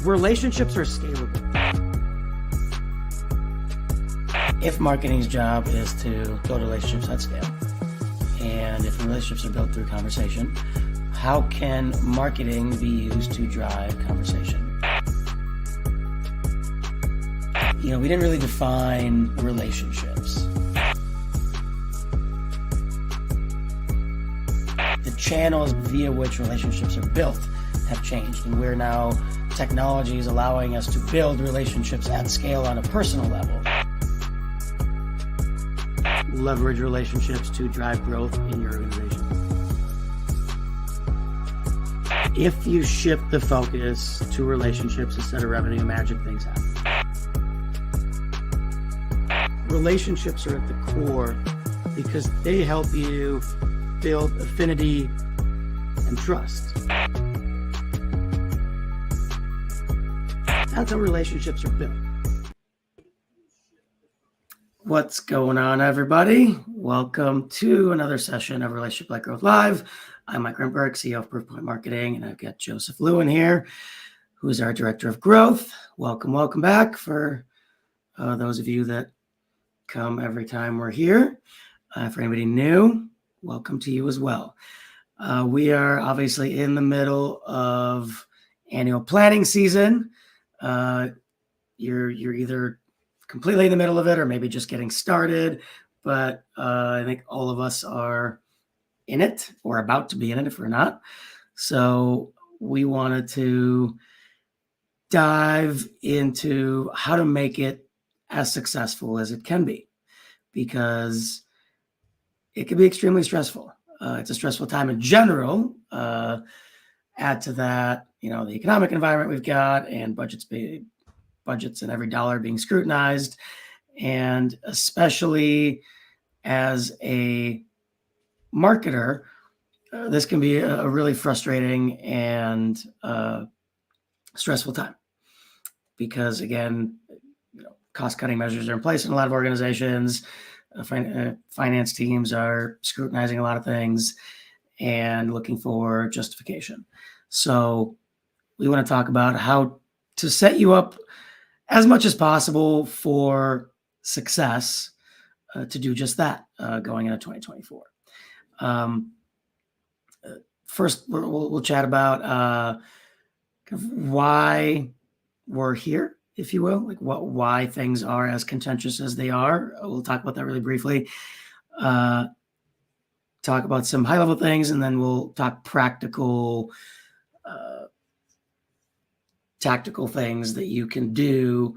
relationships are scalable. If marketing's job is to build relationships at scale, and if relationships are built through conversation, how can marketing be used to drive conversation? We didn't really define relationships. The channels via which relationships are built have changed, and we're now, technology is allowing us to build relationships at scale on a personal level. Leverage relationships to drive growth in your organization. If you shift the focus to relationships instead of revenue, magic things happen. Relationships are at the core because they help you build affinity and trust. That's how relationships are built. What's going on, everybody? Welcome to another session of Relationship-Led Growth Live. I'm Mike Grimberg, CEO of Proofpoint Marketing, and I've got Joseph Lewin here, who's our Director of Growth. Welcome back for those of you that come every time we're here. For anybody new, welcome to you as well. We are obviously in the middle of annual planning season. You're either completely in the middle of it or maybe just getting started, but I think all of us are in it or about to be in it if we're not. So we wanted to dive into how to make it as successful as it can be, because it can be extremely stressful. It's a stressful time in general. Add to that, the economic environment we've got and budgets and every dollar being scrutinized. And especially as a marketer, this can be a really frustrating and stressful time because, again, cost-cutting measures are in place in a lot of organizations. Finance teams are scrutinizing a lot of things and looking for justification. So we want to talk about how to set you up as much as possible for success to do just that going into 2024. First, we'll chat about why we're here, if you will, like why things are as contentious as they are. We'll talk about that really briefly. Talk about some high-level things, and then we'll talk practical, tactical things that you can do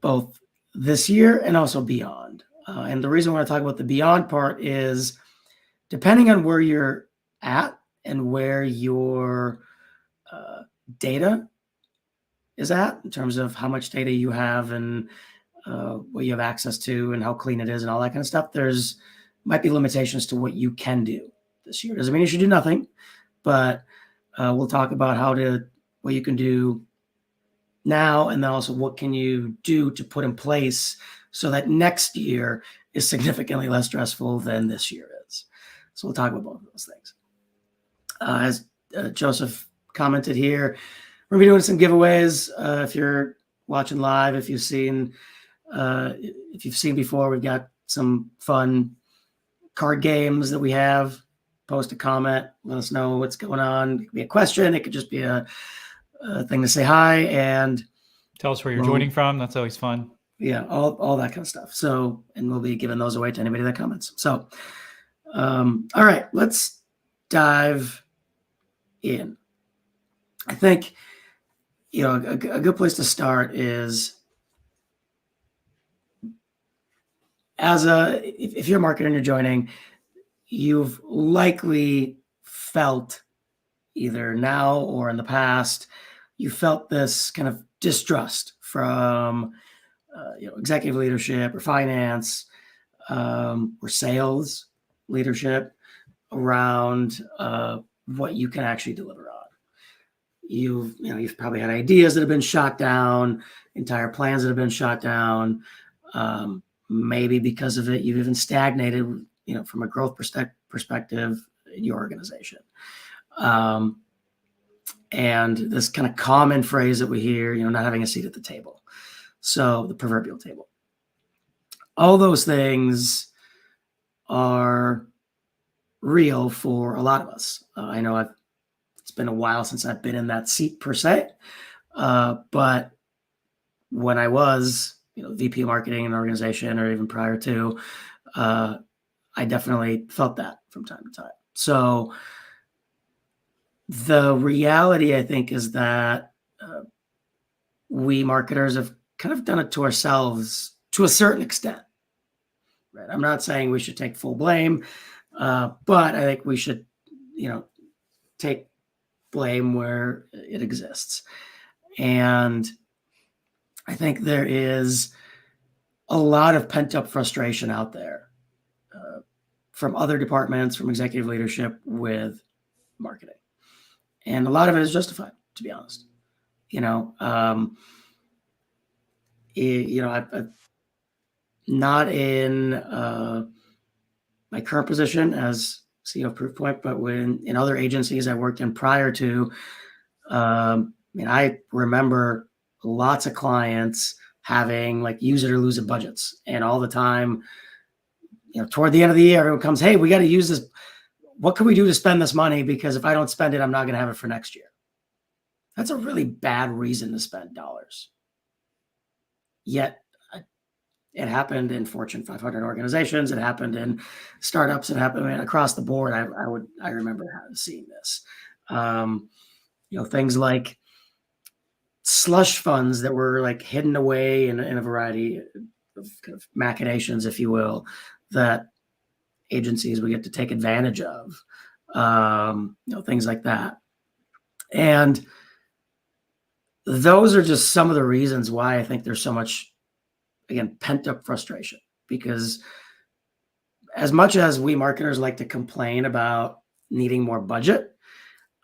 both this year and also beyond. And the reason I want to talk about the beyond part is depending on where you're at and where your data is at in terms of how much data you have and what you have access to and how clean it is and all that kind of stuff, there's might be limitations to what you can do this year. Doesn't mean you should do nothing, but we'll talk about what you can do now, and then also what can you do to put in place so that next year is significantly less stressful than this year is. So we'll talk about both of those things. As Joseph commented here, we're going to be doing some giveaways. If you're watching live, if you've seen before, we've got some fun card games that we have. Post a comment, let us know what's going on. It could be a question. It could just be a thing to say hi and tell us where you're joining from. That's always fun. Yeah, all that kind of stuff. So, and we'll be giving those away to anybody that comments. So, all right, let's dive in. I think, a good place to start is if you're a marketer and you're joining, you've likely felt either now or in the past, you felt this kind of distrust from executive leadership or finance or sales leadership around what you can actually deliver on. You've probably had ideas that have been shot down, entire plans that have been shot down. Maybe because of it, you've even stagnated, from a growth perspective in your organization. and this kind of common phrase that we hear, not having a seat at the table. So the proverbial table. All those things are real for a lot of us. I know it's been a while since I've been in that seat per se, but when I was, VP of marketing in an organization, or even prior to, I definitely felt that from time to time. So the reality, I think, is that we marketers have kind of done it to ourselves to a certain extent. Right? I'm not saying we should take full blame, but I think we should, take blame where it exists. And I think there is a lot of pent-up frustration out there from other departments, from executive leadership with marketing. And a lot of it is justified, to be honest. I'm not in my current position as CEO of Proofpoint, but in other agencies I worked in prior to, I remember lots of clients having like use it or lose it budgets, and all the time, toward the end of the year, everyone comes, "Hey, we got to use this. What can we do to spend this money? Because if I don't spend it, I'm not going to have it for next year." That's a really bad reason to spend dollars. Yet it happened in Fortune 500 organizations. It happened in startups. It happened across the board. I remember seeing this. Things like slush funds that were like hidden away in a variety of kind of machinations, if you will, that agencies would get to take advantage of. Things like that. And those are just some of the reasons why I think there's so much, again, pent-up frustration, because as much as we marketers like to complain about needing more budget,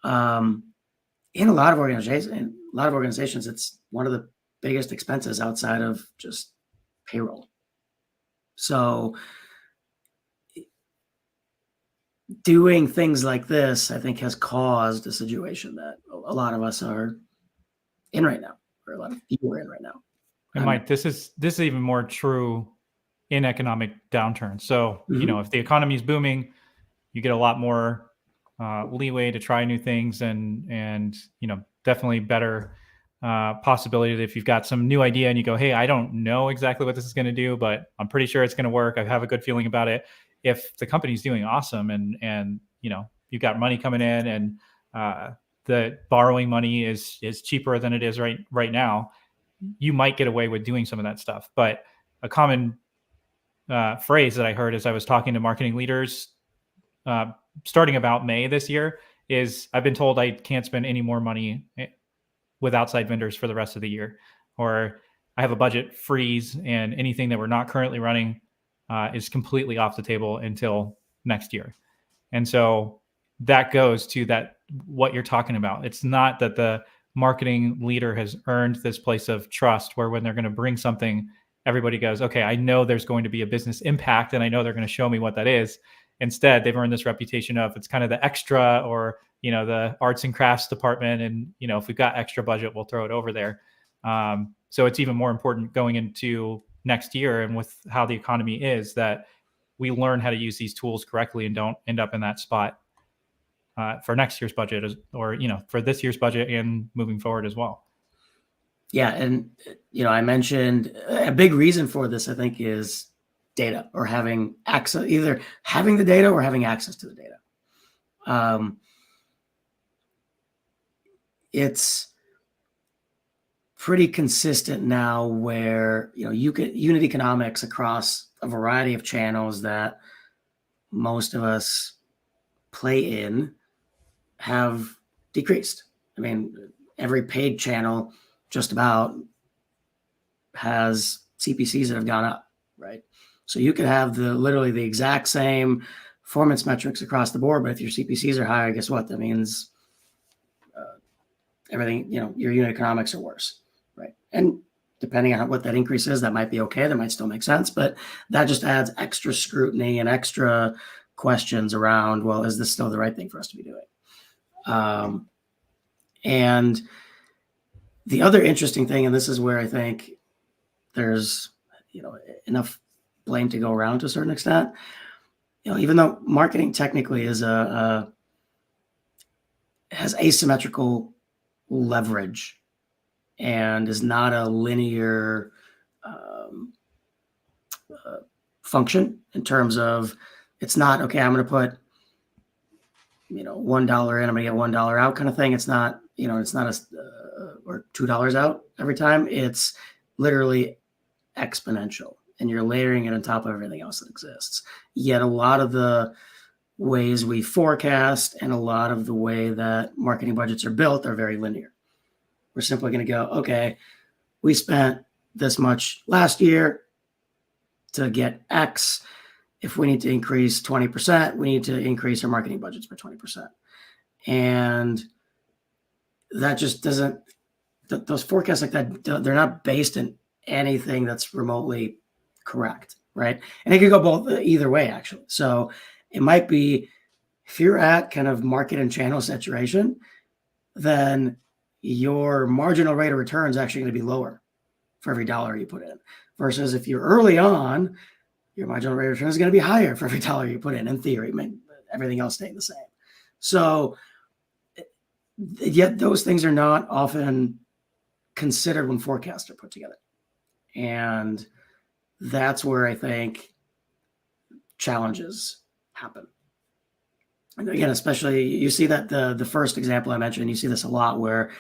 in a lot of organizations, it's one of the biggest expenses outside of just payroll. So doing things like this, I think, has caused a situation that a lot of us are in right now, or a lot of people are in right now. And Mike, this is even more true in economic downturns. So, if the economy is booming, you get a lot more leeway to try new things, and definitely better possibility that if you've got some new idea and you go, "Hey, I don't know exactly what this is going to do, but I'm pretty sure it's going to work. I have a good feeling about it." If the company's doing awesome and you've got money coming in, and the borrowing money is cheaper than it is right now, you might get away with doing some of that stuff. But a common phrase that I heard as I was talking to marketing leaders starting about May this year is, "I've been told I can't spend any more money with outside vendors for the rest of the year," or "I have a budget freeze and anything that we're not currently running is completely off the table until next year." And so that goes to what you're talking about. It's not that the marketing leader has earned this place of trust where when they're going to bring something, everybody goes, "Okay, I know there's going to be a business impact and I know they're going to show me what that is." Instead, they've earned this reputation of it's kind of the extra, or the arts and crafts department, and if we've got extra budget, we'll throw it over there. So it's even more important going into next year, and with how the economy is, that we learn how to use these tools correctly and don't end up in that spot for next year's budget, or for this year's budget and moving forward as well. Yeah, and I mentioned a big reason for this, I think, is data, or having access, either having the data or having access to the data. It's pretty consistent now where you get unit economics across a variety of channels that most of us play in have decreased. I mean, every paid channel just about has CPCs that have gone up, right? So you could have literally the exact same performance metrics across the board, but if your CPCs are higher, guess what? That means everything, your unit economics are worse, right? And depending on what that increase is, that might be okay. That might still make sense, but that just adds extra scrutiny and extra questions around, well, is this still the right thing for us to be doing? And the other interesting thing, and this is where I think there's, enough blame to go around to a certain extent, even though marketing technically is has asymmetrical leverage and is not a linear function in terms of, it's not, okay, I'm going to put, $1 in, I'm going to get $1 out kind of thing. It's not, it's not or $2 out every time. It's literally exponential, and you're layering it on top of everything else that exists. Yet a lot of the ways we forecast and a lot of the way that marketing budgets are built are very linear. We're simply going to go, okay, we spent this much last year to get X. If we need to increase 20%, we need to increase our marketing budgets by 20%. And that just doesn't, those forecasts like that, they're not based in anything that's remotely correct, right? And it could go both either way, actually. So it might be, if you're at kind of market and channel saturation, then your marginal rate of return is actually going to be lower for every dollar you put in. Versus if you're early on, your marginal rate of return is going to be higher for every dollar you put in theory, everything else staying the same. So yet those things are not often considered when forecasts are put together. And that's where I think challenges happen. And again, especially you see that the first example I mentioned, you see this a lot where,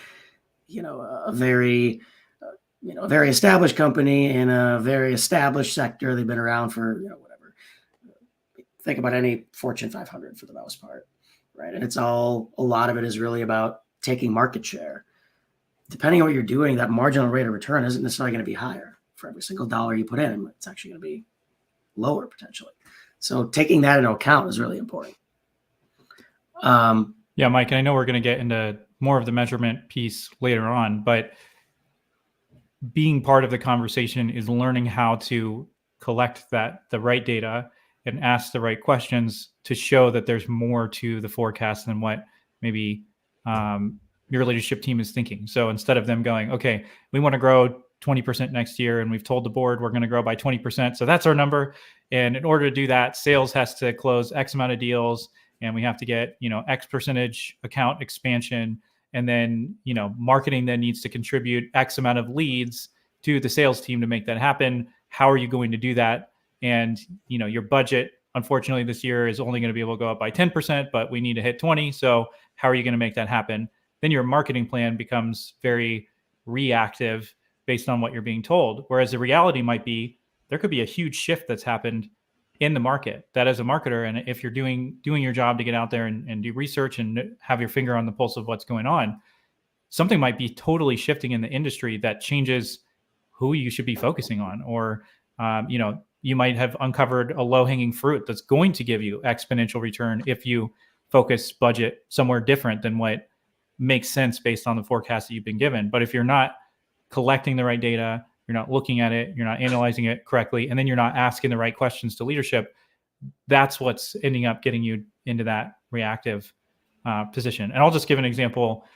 a very established company in a very established sector, they've been around for, whatever. Think about any Fortune 500 for the most part, right? And a lot of it is really about taking market share. Depending on what you're doing, that marginal rate of return isn't necessarily going to be higher for every single dollar you put in. It's actually going to be lower potentially. So taking that into account is really important. Yeah, Mike, and I know we're going to get into more of the measurement piece later on, but being part of the conversation is learning how to collect the right data and ask the right questions to show that there's more to the forecast than what maybe your leadership team is thinking. So instead of them going, okay, we want to grow 20% next year, and we've told the board we're going to grow by 20%. So that's our number. And in order to do that, sales has to close X amount of deals, and we have to get, X percentage account expansion. And then, marketing then needs to contribute X amount of leads to the sales team to make that happen. How are you going to do that? And, your budget, unfortunately, this year is only going to be able to go up by 10%, but we need to hit 20. So how are you going to make that happen? Then your marketing plan becomes very reactive based on what you're being told. Whereas the reality might be, there could be a huge shift that's happened in the market that as a marketer, and if you're doing your job to get out there and do research and have your finger on the pulse of what's going on, something might be totally shifting in the industry that changes who you should be focusing on. Or, you might have uncovered a low-hanging fruit that's going to give you exponential return if you focus budget somewhere different than what makes sense based on the forecast that you've been given. But if you're not collecting the right data, you're not looking at it, you're not analyzing it correctly, and then you're not asking the right questions to leadership, that's what's ending up getting you into that reactive position. And I'll just give an example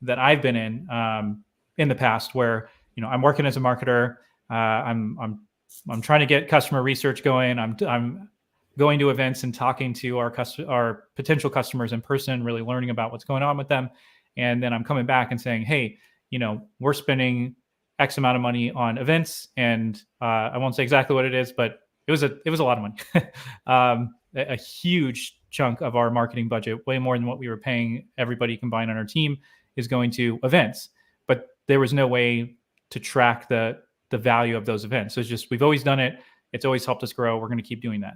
that I've been in the past where, I'm working as a marketer. I'm trying to get customer research going. I'm going to events and talking to our potential customers in person, really learning about what's going on with them. And then I'm coming back and saying, hey, we're spending X amount of money on events, and I won't say exactly what it is, but it was a lot of money. A huge chunk of our marketing budget, way more than what we were paying everybody combined on our team, is going to events. But there was no way to track the value of those events. So it's just, we've always done it. It's always helped us grow. We're going to keep doing that.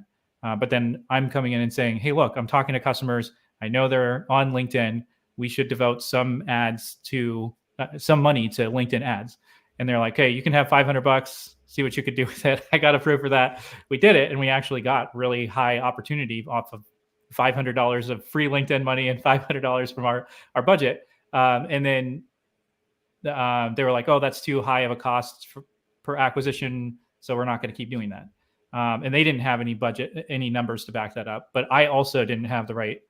But then I'm coming in and saying, hey, look, I'm talking to customers. I know they're on LinkedIn. We should devote some ads to some money to LinkedIn ads. And they're like, hey, you can have $500, see what you could do with it. I got approved for that. We did it. And we actually got really high opportunity off of $500 of free LinkedIn money and $500 from our budget. And then they were like, oh, that's too high of a cost per acquisition, so we're not going to keep doing that. And they didn't have any budget, any numbers to back that up. But I also didn't have the right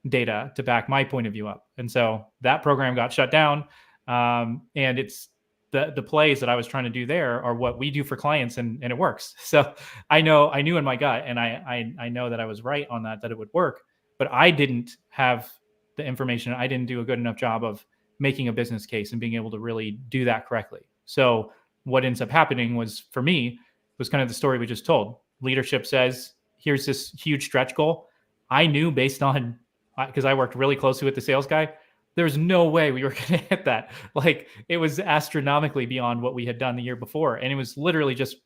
data to back my point of view up. And so that program got shut down. And it's the plays that I was trying to do there are what we do for clients, and it works. So I knew in my gut, and I know that I was right on that it would work, but I didn't have the information. I didn't do a good enough job of making a business case and being able to really do that correctly. So what ends up happening was, for me, was kind of the story we just told. Leadership says, here's this huge stretch goal. I knew, based on, because I worked really closely with the sales guy, there's no way we were going to hit that. Like, it was astronomically beyond what we had done the year before. And it was literally just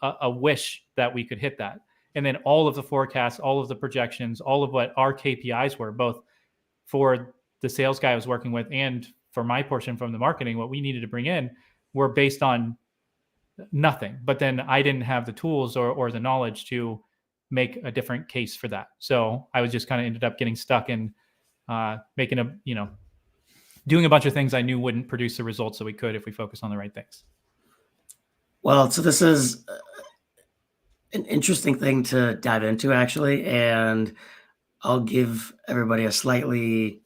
a wish that we could hit that. And then all of the forecasts, all of the projections, all of what our KPIs were, both for the sales guy I was working with and for my portion from the marketing, what we needed to bring in, were based on nothing. But then I didn't have the tools or the knowledge to make a different case for that. So I was just kind of ended up getting stuck in doing a bunch of things I knew wouldn't produce the results that we could if we focus on the right things. Well, so this is an interesting thing to dive into, actually, and I'll give everybody a slightly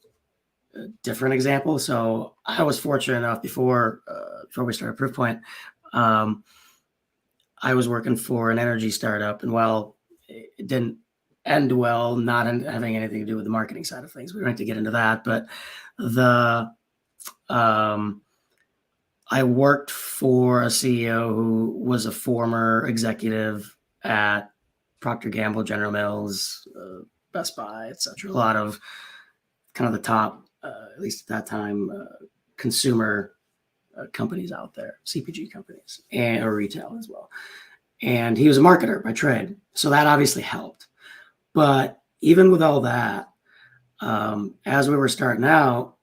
different example. So I was fortunate enough before we started Proofpoint, I was working for an energy startup, and while it didn't end well, not having anything to do with the marketing side of things, we don't have to get into that, but I worked for a CEO who was a former executive at Procter & Gamble, General Mills, Best Buy, etc. A lot of kind of the top, at least at that time, consumer companies out there, CPG companies, or retail as well. And he was a marketer by trade, so that obviously helped. But even with all that, as we were starting out,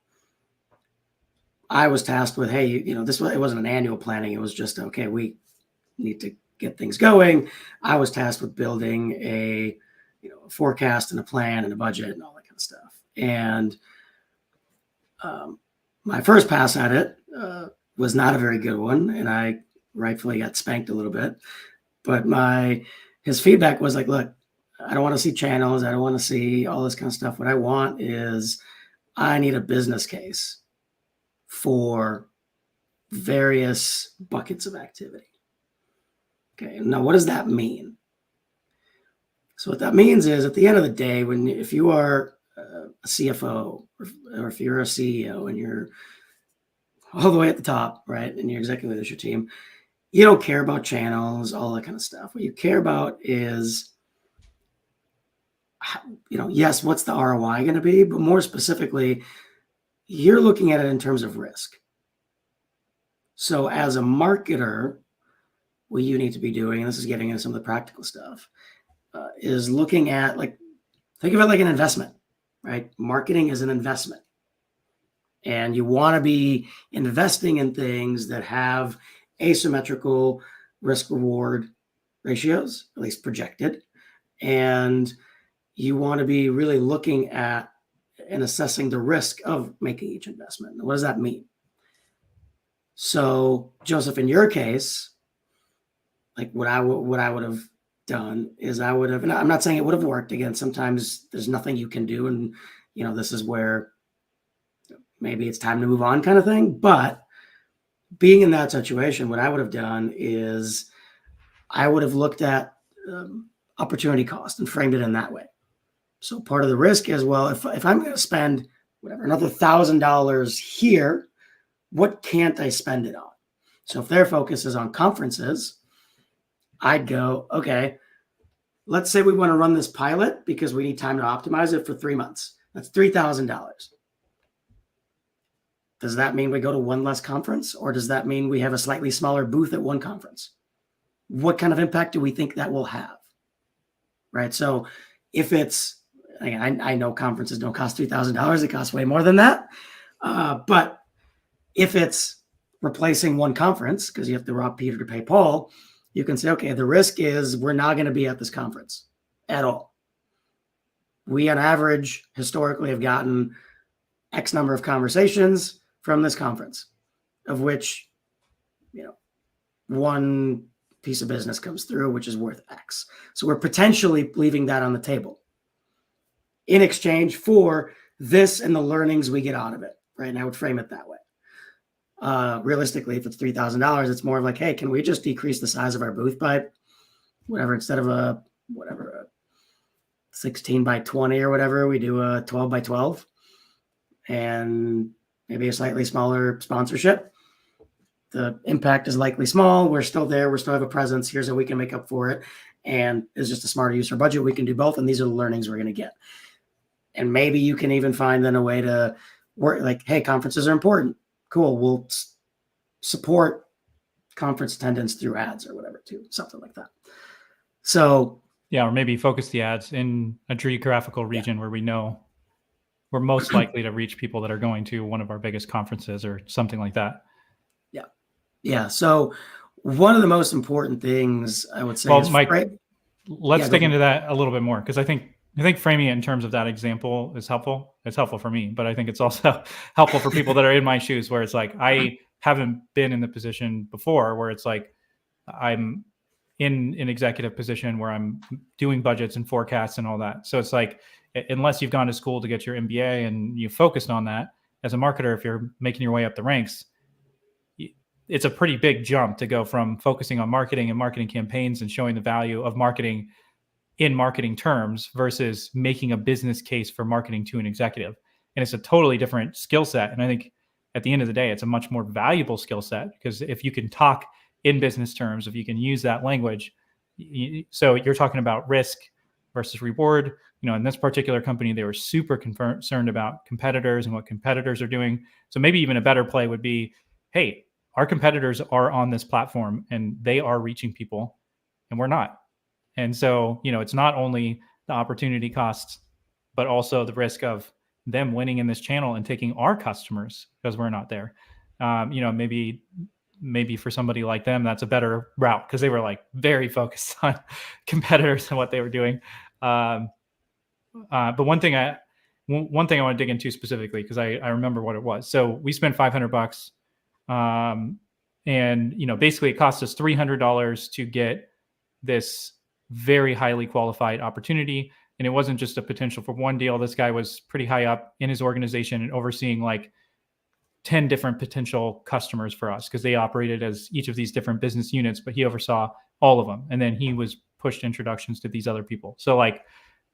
I was tasked with, hey, it wasn't an annual planning. It was just, okay, we need to get things going. I was tasked with building a forecast and a plan and a budget and all that kind of stuff. And my first pass at it was not a very good one, and I rightfully got spanked a little bit. But his feedback was like, look, I don't want to see channels. I don't want to see all this kind of stuff. What I want is, I need a business case for various buckets of activity. Okay, now what does that mean? So what that means is, at the end of the day, if you are a CFO or if you're a CEO and you're all the way at the top, right, in your executive leadership team, you don't care about channels, all that kind of stuff. What you care about is, yes, what's the ROI going to be? But more specifically, you're looking at it in terms of risk. So as a marketer, what you need to be doing, and this is getting into some of the practical stuff, is looking at, think of it like an investment, right? Marketing is an investment. And you want to be investing in things that have asymmetrical risk-reward ratios, at least projected. And you want to be really looking at and assessing the risk of making each investment. What does that mean? So, Joseph, in your case, what I would have done is I would have, and I'm not saying it would have worked. Again, sometimes there's nothing you can do, and this is where maybe it's time to move on, kind of thing. But being in that situation, what I would have done is I would have looked at opportunity cost and framed it in that way. So part of the risk is, well, if I'm going to spend another $1,000 here, what can't I spend it on? So if their focus is on conferences, I'd go, okay, let's say we want to run this pilot because we need time to optimize it for 3 months. That's $3,000. Does that mean we go to one less conference, or does that mean we have a slightly smaller booth at one conference? What kind of impact do we think that will have? Right. So if it's, I know conferences don't cost $3,000. It costs way more than that. But if it's replacing one conference, because you have to rob Peter to pay Paul, you can say, okay, the risk is we're not going to be at this conference at all. We, on average, historically have gotten X number of conversations from this conference, of which, one piece of business comes through, which is worth X. So we're potentially leaving that on the table. in exchange for this and the learnings we get out of it, right? And I would frame it that way. Realistically, if it's $3,000, it's more of like, hey, can we just decrease the size of our booth by whatever, instead of a 16 by 20 or whatever, we do a 12 by 12 and maybe a slightly smaller sponsorship. The impact is likely small. We're still there. We still have a presence. Here's how we can make up for it. And it's just a smarter use of our budget. We can do both. And these are the learnings we're going to get. And maybe you can even find then a way to work like, hey, conferences are important. Cool. We'll support conference attendance through ads or whatever too, something like that. So yeah, or maybe focus the ads in a geographical region where we know we're most likely to reach people that are going to one of our biggest conferences or something like that. Yeah. So one of the most important things I would say is, Mike, let's dig into that a little bit more, because I think framing it in terms of that example is helpful. It's helpful for me, but I think it's also helpful for people that are in my shoes, where it's like, I haven't been in the position before where it's like I'm in an executive position where I'm doing budgets and forecasts and all that. So it's like, unless you've gone to school to get your MBA and you focused on that as a marketer, if you're making your way up the ranks, it's a pretty big jump to go from focusing on marketing and marketing campaigns and showing the value of marketing in marketing terms versus making a business case for marketing to an executive. And it's a totally different skill set. And I think at the end of the day, it's a much more valuable skill set, because if you can talk in business terms, if you can use that language, so you're talking about risk versus reward. In this particular company, they were super concerned about competitors and what competitors are doing. So maybe even a better play would be, hey, our competitors are on this platform and they are reaching people and we're not. And so, it's not only the opportunity costs, but also the risk of them winning in this channel and taking our customers because we're not there. Maybe for somebody like them, that's a better route, because they were like very focused on competitors and what they were doing. But one thing I want to dig into specifically, because I remember what it was. So we spent $500. And basically it cost us $300 to get this very highly qualified opportunity. And it wasn't just a potential for one deal. This guy was pretty high up in his organization and overseeing like 10 different potential customers for us, because they operated as each of these different business units, but he oversaw all of them. And then he was pushed introductions to these other people. So like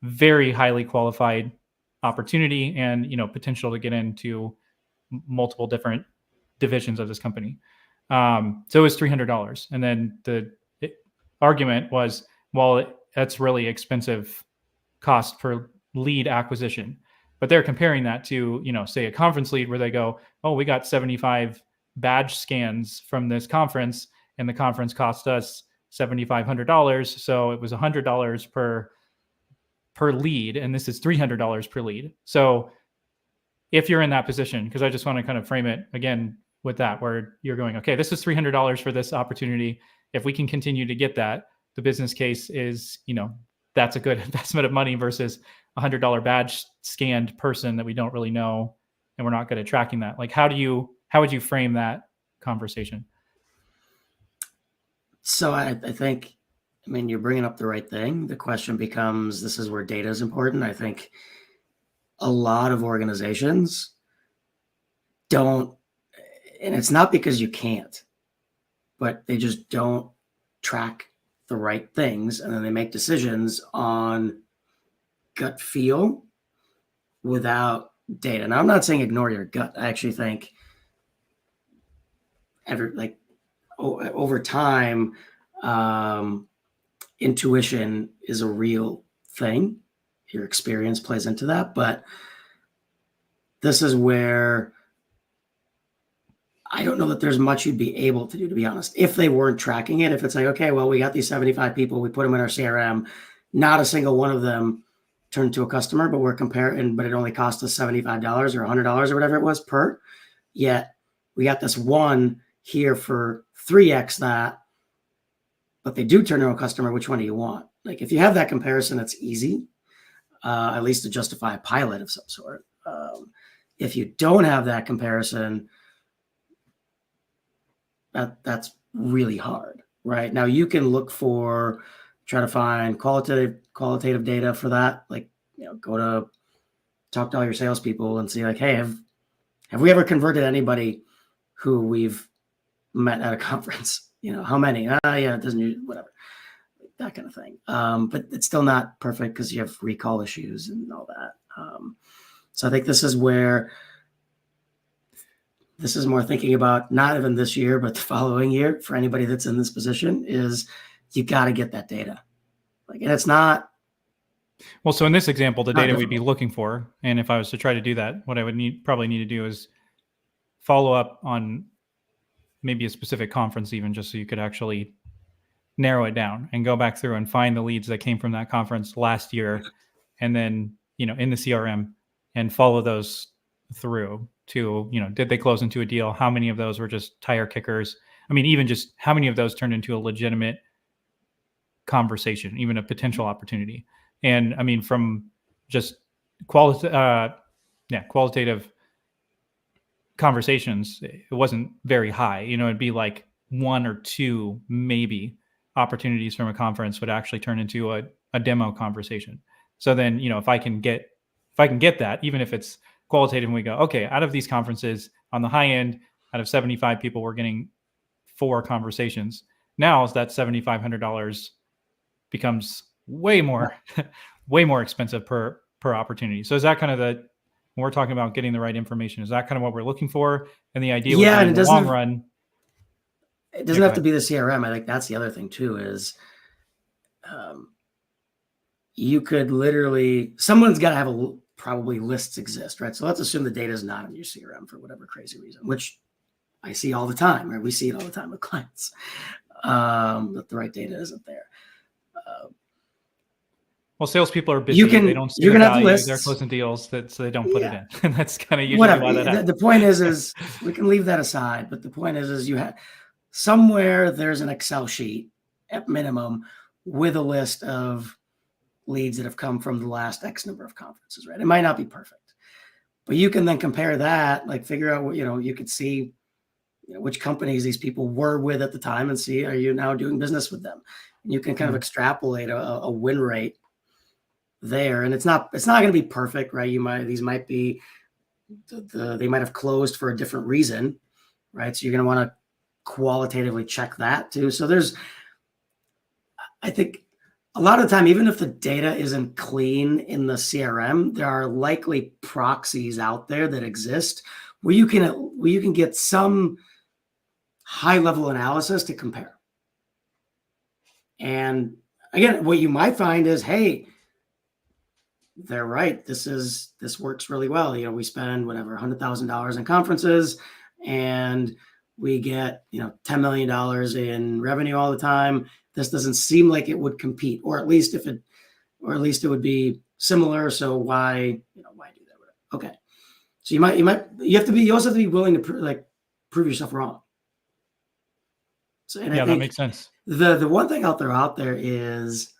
very highly qualified opportunity and, potential to get into multiple different divisions of this company. So it was $300. And then the argument was, well, that's really expensive cost per lead acquisition. But they're comparing that to, say a conference lead where they go, oh, we got 75 badge scans from this conference and the conference cost us $7,500. So it was $100 per lead. And this is $300 per lead. So if you're in that position, because I just want to kind of frame it again with that, where you're going, okay, this is $300 for this opportunity. If we can continue to get that, the business case is, that's a good investment of money versus $100 badge scanned person that we don't really know and we're not good at tracking that. Like, how would you frame that conversation? So I think, you're bringing up the right thing. The question becomes, this is where data is important. I think a lot of organizations don't, and it's not because you can't, but they just don't track the right things. And then they make decisions on gut feel without data. Now, I'm not saying ignore your gut. I actually think over time, intuition is a real thing. Your experience plays into that, but this is where I don't know that there's much you'd be able to do, to be honest, if they weren't tracking it. If it's like, okay, well, we got these 75 people, we put them in our CRM, not a single one of them turned to a customer, but we're comparing, but it only cost us $75 or $100 or whatever it was per, yet we got this one here for 3x that, but they do turn to a customer. Which one do you want? Like, if you have that comparison, it's easy, at least to justify a pilot of some sort. If you don't have that comparison, that's really hard, right? Now you can try to find qualitative data for that. Like, go to talk to all your salespeople and see like, hey, have we ever converted anybody who we've met at a conference? How many? Yeah, it doesn't, whatever, that kind of thing. But it's still not perfect because you have recall issues and all that. So I think this is more thinking about not even this year, but the following year for anybody that's in this position is you got to get that data. And it's not. Well, so in this example, the data we'd be looking for, and if I was to try to do that, what I would probably need to do is follow up on maybe a specific conference, even just so you could actually narrow it down and go back through and find the leads that came from that conference last year, and then in the CRM and follow those through to did they close into a deal? How many of those were just tire kickers? I mean, even just how many of those turned into a legitimate conversation, even a potential opportunity? And I mean, from just qualitative conversations, it wasn't very high. It'd be like 1 or 2 maybe opportunities from a conference would actually turn into a demo conversation. So then, if I can get that, even if it's qualitative, and we go, okay, out of these conferences on the high end, out of 75 people, we're getting 4 conversations. Now that $7,500 becomes way more expensive per opportunity. So is that kind of when we're talking about getting the right information, is that kind of what we're looking for? And the idea would be in the long run. It doesn't have to be the CRM. I think that's the other thing too, is you could literally, someone's got to have probably lists exist, right? So let's assume the data is not in your CRM for whatever crazy reason, which I see all the time, right? We see it all the time with clients, that the right data isn't there. Well, salespeople are busy. They don't see the value. They're closing deals, so they don't put it in. And that's kind of usually why that happens. The point is we can leave that aside, but the point is you have somewhere there's an Excel sheet at minimum with a list of leads that have come from the last X number of conferences, right? It might not be perfect, but you can then compare that, like figure out what, you could see which companies these people were with at the time and see, are you now doing business with them? And you can kind of extrapolate a win rate there. And it's not going to be perfect, right? These might be, they might have closed for a different reason, right? So you're going to want to qualitatively check that too. So I think a lot of the time, even if the data isn't clean in the CRM, there are likely proxies out there that exist where you can get some high level analysis to compare. And again, what you might find is, hey, they're right. This works really well. We spend whatever $100,000 in conferences, and we get $10 million in revenue all the time. This doesn't seem like it would compete, or at least it would be similar. So why do that? Okay, so you also have to be willing to prove yourself wrong. So, and I think that makes sense. The one thing out there is,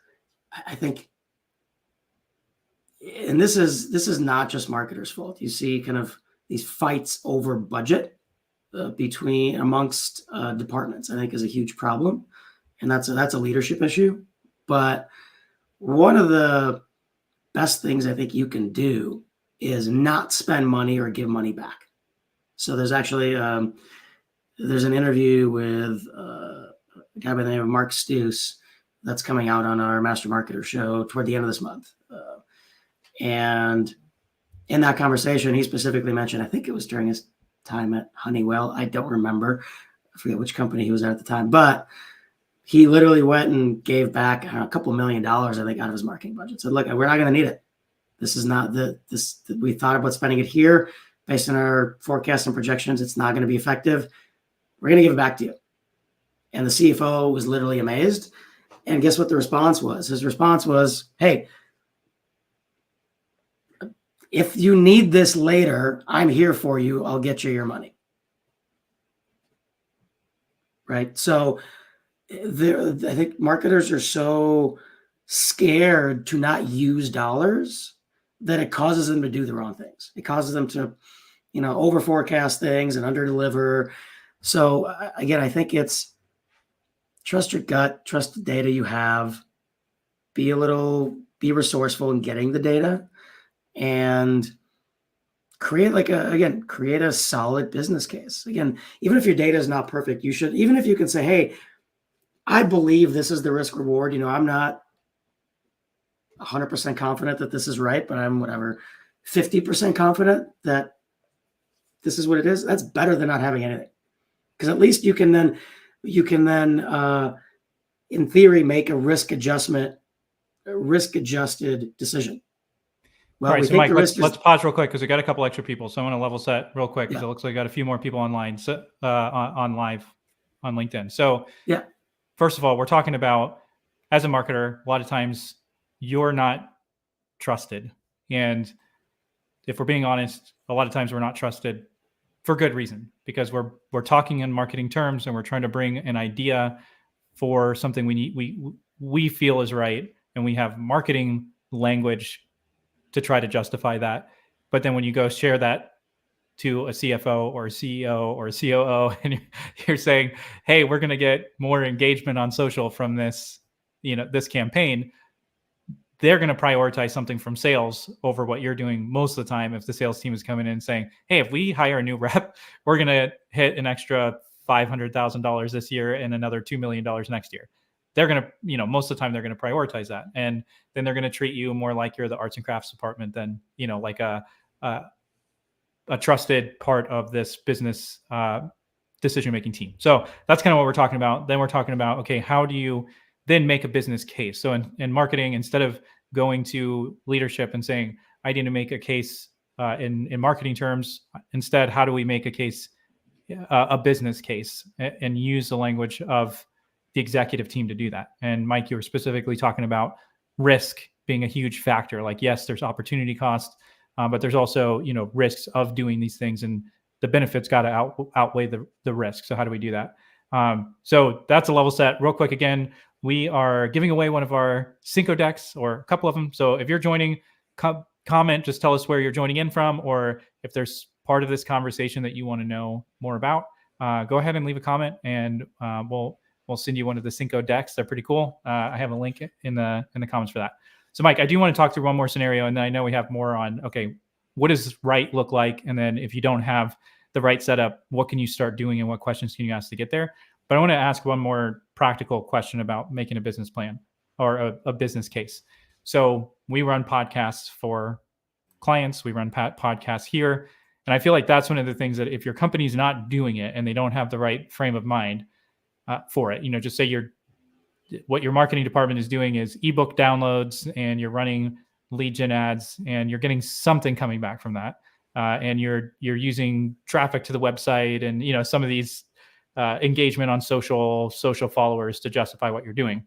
I think, and this is not just marketers' fault. You see kind of these fights over budget amongst departments, I think, is a huge problem. And that's a leadership issue. But one of the best things I think you can do is not spend money or give money back. So there's actually there's an interview with a guy by the name of Mark Stuse that's coming out on our Master Marketer show toward the end of this month. And in that conversation, he specifically mentioned, I think it was during his time at Honeywell. I don't remember. I forget which company he was at the time, but he literally went and gave back a couple $1 million, I think, out of his marketing budget. Said, look, we're not going to need it. This is not we thought about spending it here based on our forecasts and projections. It's not going to be effective. We're going to give it back to you. And the CFO was literally amazed. And guess what the response was? His response was, hey, if you need this later, I'm here for you. I'll get you your money. Right? So I think marketers are so scared to not use dollars that it causes them to do the wrong things. It causes them to, over forecast things and under deliver. So again, I think it's trust your gut, trust the data you have, be resourceful in getting the data, and create create a solid business case. Again, even if your data is not perfect, you should, even if you can say, hey, I believe this is the risk reward. I'm not 100% confident that this is right, but I'm 50% confident that this is what it is. That's better than not having anything, because at least you can then in theory make a risk adjusted decision. Well, all right, so Mike, let's pause real quick because we got a couple extra people. So I want to level set real quick because it looks like we got a few more people online, so on live on LinkedIn. So yeah, first of all, we're talking about, as a marketer, a lot of times you're not trusted. And if we're being honest, a lot of times we're not trusted for good reason, because we're talking in marketing terms and we're trying to bring an idea for something we feel is right, and we have marketing language to try to justify that. But then when you go share that to a CFO or a CEO or a COO, and you're saying, hey, we're going to get more engagement on social from this, this campaign, they're going to prioritize something from sales over what you're doing most of the time. If the sales team is coming in and saying, hey, if we hire a new rep, we're going to hit an extra $500,000 this year and another $2 million next year. They're going to, most of the time they're going to prioritize that. And then they're going to treat you more like you're the arts and crafts department than, like a trusted part of this business decision-making team. So that's kind of what we're talking about. Then we're talking about, okay, how do you then make a business case? So in marketing, instead of going to leadership and saying, I need to make a case in marketing terms, instead, how do we make a case, a business case, and use the language of the executive team to do that? And Mike, you were specifically talking about risk being a huge factor. Like, yes, there's opportunity cost, but there's also, risks of doing these things, and the benefits got to outweigh the risk. So how do we do that? So that's a level set. Real quick, again, we are giving away one of our Cinco decks, or a couple of them. So if you're joining, comment, just tell us where you're joining in from, or if there's part of this conversation that you want to know more about, go ahead and leave a comment, and we'll send you one of the Cinco decks. They're pretty cool. I have a link in the comments for that. So Mike, I do want to talk through one more scenario, and then I know we have more on, okay, what does right look like? And then if you don't have the right setup, what can you start doing, and what questions can you ask to get there? But I want to ask one more practical question about making a business plan or a business case. So we run podcasts for clients. We run podcasts here. And I feel like that's one of the things that if your company's not doing it and they don't have the right frame of mind for it, just say what your marketing department is doing is ebook downloads, and you're running lead gen ads, and you're getting something coming back from that. And you're using traffic to the website, and some of these engagement on social followers to justify what you're doing.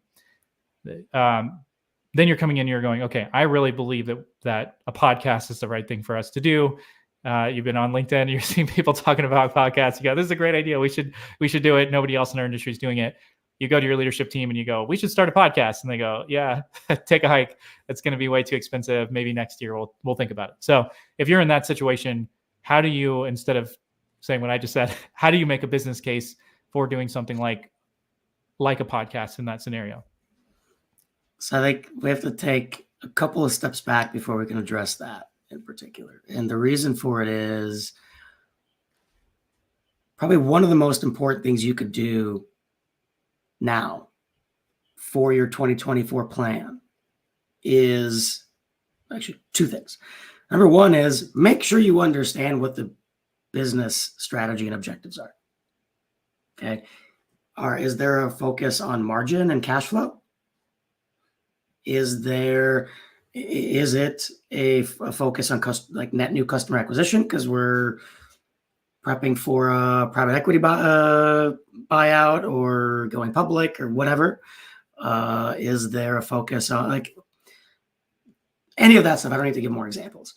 Then you're coming in and you're going, okay, I really believe that a podcast is the right thing for us to do. You've been on LinkedIn, you're seeing people talking about podcasts. You go, this is a great idea. We should do it. Nobody else in our industry is doing it. You go to your leadership team and you go, we should start a podcast. And they go, yeah, take a hike. It's going to be way too expensive. Maybe next year we'll think about it. So if you're in that situation, how do you, instead of saying what I just said, how do you make a business case for doing something like a podcast in that scenario? So I think we have to take a couple of steps back before we can address that in particular. And the reason for it is probably one of the most important things you could do now for your 2024 plan is actually two things. Number one is make sure you understand what the business strategy and objectives are. Okay. Is there a focus on margin and cash flow? Is it a focus on net new customer acquisition because we're prepping for a private equity buyout or going public or whatever? Is there a focus on any of that stuff? I don't need to give more examples.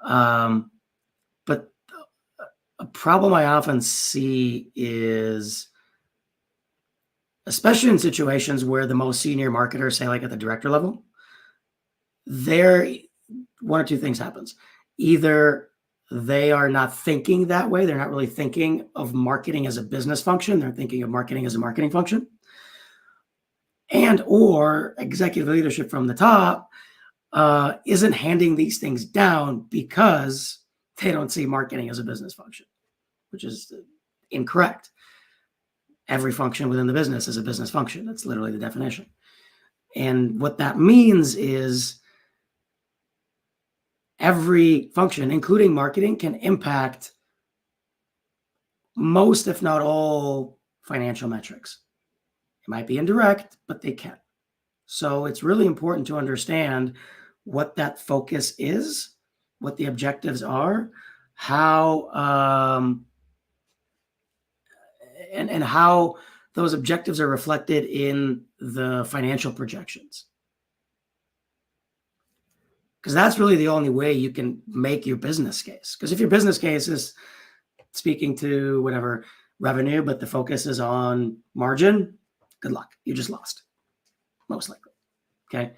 But a problem I often see is, especially in situations where the most senior marketers, say like at the director level, one or two things happens. Either they are not thinking that way. They're not really thinking of marketing as a business function. They're thinking of marketing as a marketing function. Or executive leadership from the top isn't handing these things down because they don't see marketing as a business function, which is incorrect. Every function within the business is a business function. That's literally the definition. And what that means is every function, including marketing, can impact most, if not all, financial metrics. It might be indirect, but they can. So it's really important to understand what that focus is, what the objectives are, how and how those objectives are reflected in the financial projections. Because that's really the only way you can make your business case. Because if your business case is speaking to whatever revenue, but the focus is on margin, good luck. You just lost, most likely. Okay.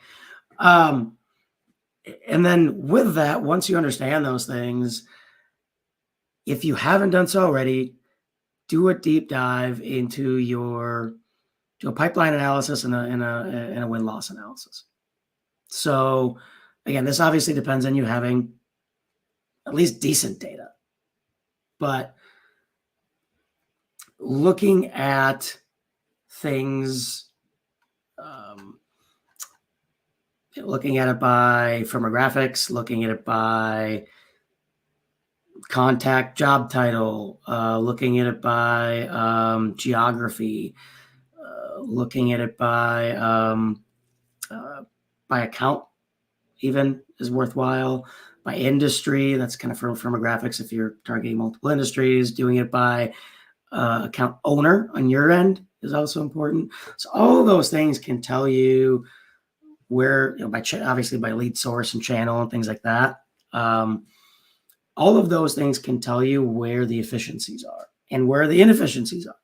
And then with that, once you understand those things, if you haven't done so already, do a deep dive into do a pipeline analysis and a win-loss analysis. So again, this obviously depends on you having at least decent data, but looking at things, looking at it by firmographics, looking at it by contact job title, looking at it by geography, looking at it by account even is worthwhile, by industry. That's kind of firmographics if you're targeting multiple industries. Doing it by account owner on your end is also important. So all of those things can tell you where, obviously by lead source and channel and things like that. All of those things can tell you where the efficiencies are and where the inefficiencies are.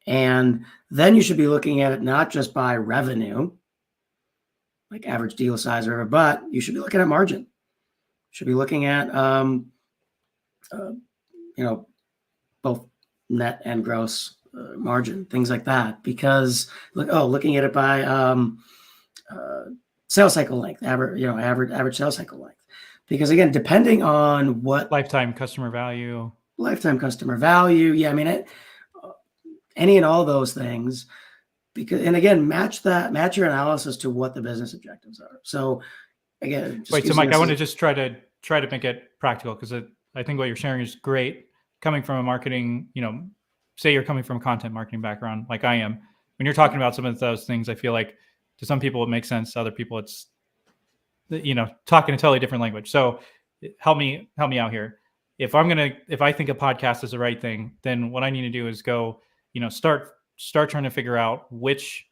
And then you should be looking at it not just by revenue, like average deal size or whatever, but you should be looking at margin. You should be looking at, both net and gross margin, things like that. Because looking at it by sales cycle length, average sales cycle length. Because again, depending on what lifetime customer value. Yeah, I mean, any and all those things. Because, and again, match your analysis to what the business objectives are. So again, wait, so Mike, I want to just try to make it practical, because I think what you're sharing is great. Coming from a marketing, say you're coming from a content marketing background, like I am. When you're talking about some of those things, I feel like to some people it makes sense. To other people, it's, talking a totally different language. So help me out here. If I think a podcast is the right thing, then what I need to do is go, start trying to figure out which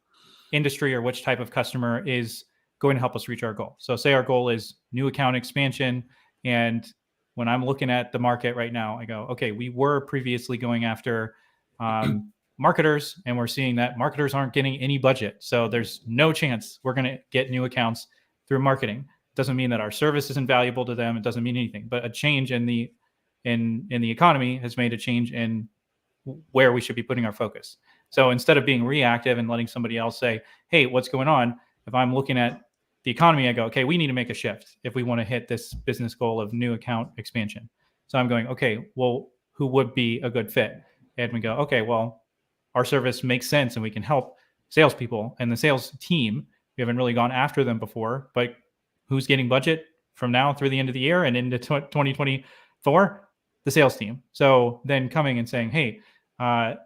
industry or which type of customer is going to help us reach our goal. So say our goal is new account expansion. And when I'm looking at the market right now, I go, okay, we were previously going after marketers, and we're seeing that marketers aren't getting any budget. So there's no chance we're going to get new accounts through marketing. Doesn't mean that our service isn't valuable to them. It doesn't mean anything, but a change in the economy has made a change in where we should be putting our focus. So instead of being reactive and letting somebody else say, hey, what's going on? If I'm looking at the economy, I go, okay, we need to make a shift if we want to hit this business goal of new account expansion. So I'm going, okay, well, who would be a good fit? And we go, okay, well, our service makes sense and we can help salespeople and the sales team. We haven't really gone after them before, but who's getting budget from now through the end of the year and into 2024? The sales team. So then coming and saying, hey, and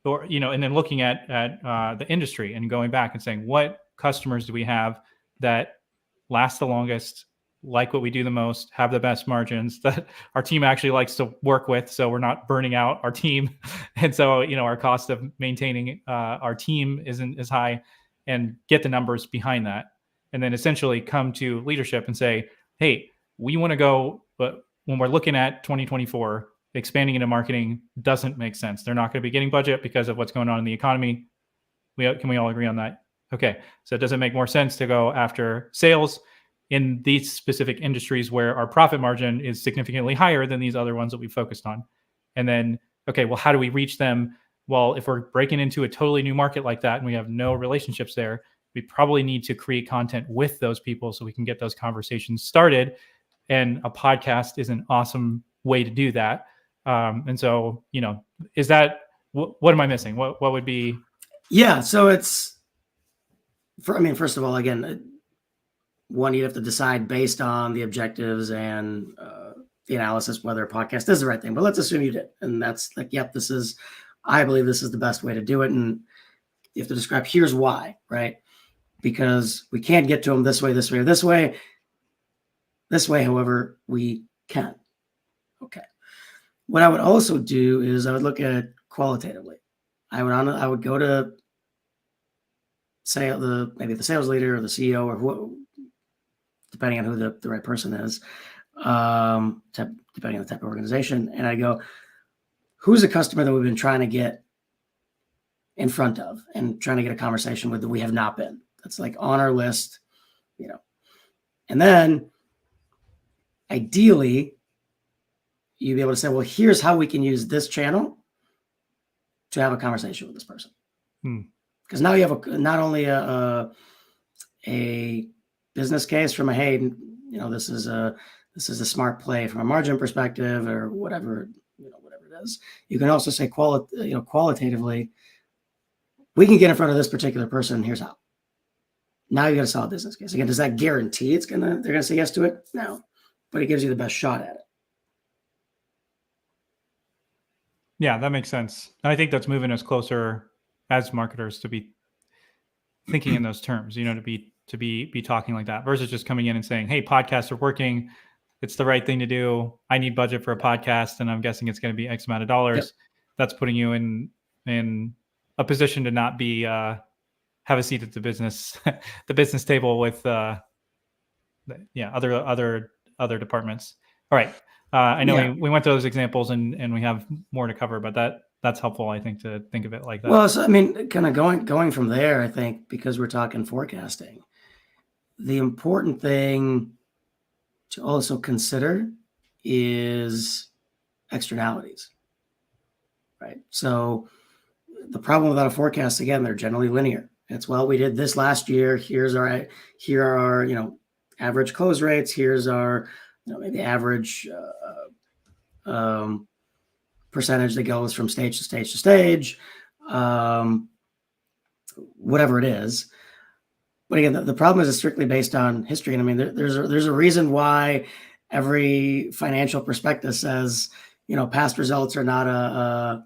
then looking at the industry and going back and saying, what customers do we have that last the longest, like what we do the most, have the best margins, that our team actually likes to work with, so we're not burning out our team. And so, our cost of maintaining our team isn't as high, and get the numbers behind that. And then essentially come to leadership and say, hey, we want to go, but when we're looking at 2024, expanding into marketing doesn't make sense. They're not going to be getting budget because of what's going on in the economy. Can we all agree on that? Okay. So it doesn't make more sense to go after sales in these specific industries where our profit margin is significantly higher than these other ones that we focused on. And then, okay, well, how do we reach them? Well, if we're breaking into a totally new market like that and we have no relationships there, we probably need to create content with those people so we can get those conversations started. and a podcast is an awesome way to do that. And so, is that, what am I missing? What would be? Yeah. So first of all, again, one, you have to decide based on the objectives and the analysis whether a podcast is the right thing. But let's assume you did, and that's like, yep, I believe this is the best way to do it, and you have to describe here's why, right? Because we can't get to them this way, this way, or this way. This way, however, we can. Okay. What I would also do is I would look at it qualitatively. I would go to maybe the sales leader or the CEO or who, depending on who the right person is, depending on the type of organization, and I go, who's a customer that we've been trying to get in front of and trying to get a conversation with that we have not been. That's like on our list, and then ideally you'd be able to say, well, here's how we can use this channel to have a conversation with this person. Because now you have not only a business case from this is a smart play from a margin perspective or whatever it is. You can also say qualitatively, we can get in front of this particular person. Here's how. Now you got a solid business case. Again, does that guarantee they're gonna say yes to it? No, but it gives you the best shot at it. Yeah, that makes sense. And I think that's moving us closer as marketers to be thinking in those terms, to be talking like that versus just coming in and saying, hey, podcasts are working. It's the right thing to do. I need budget for a podcast, and I'm guessing it's going to be X amount of dollars. Yep. That's putting you in a position to not be have a seat at the business table with other departments. All right. I know we went through those examples and we have more to cover, but that's helpful, I think, to think of it like that. Well, so kind of going from there, I think, because we're talking forecasting, the important thing to also consider is externalities, right? So the problem with a forecast, again, they're generally linear. It's, well, we did this last year. Here are our, average close rates. Here's our, maybe average percentage that goes from stage to stage to stage, whatever it is. But again, the problem is it's strictly based on history. And there's a reason why every financial prospectus says, past results are not a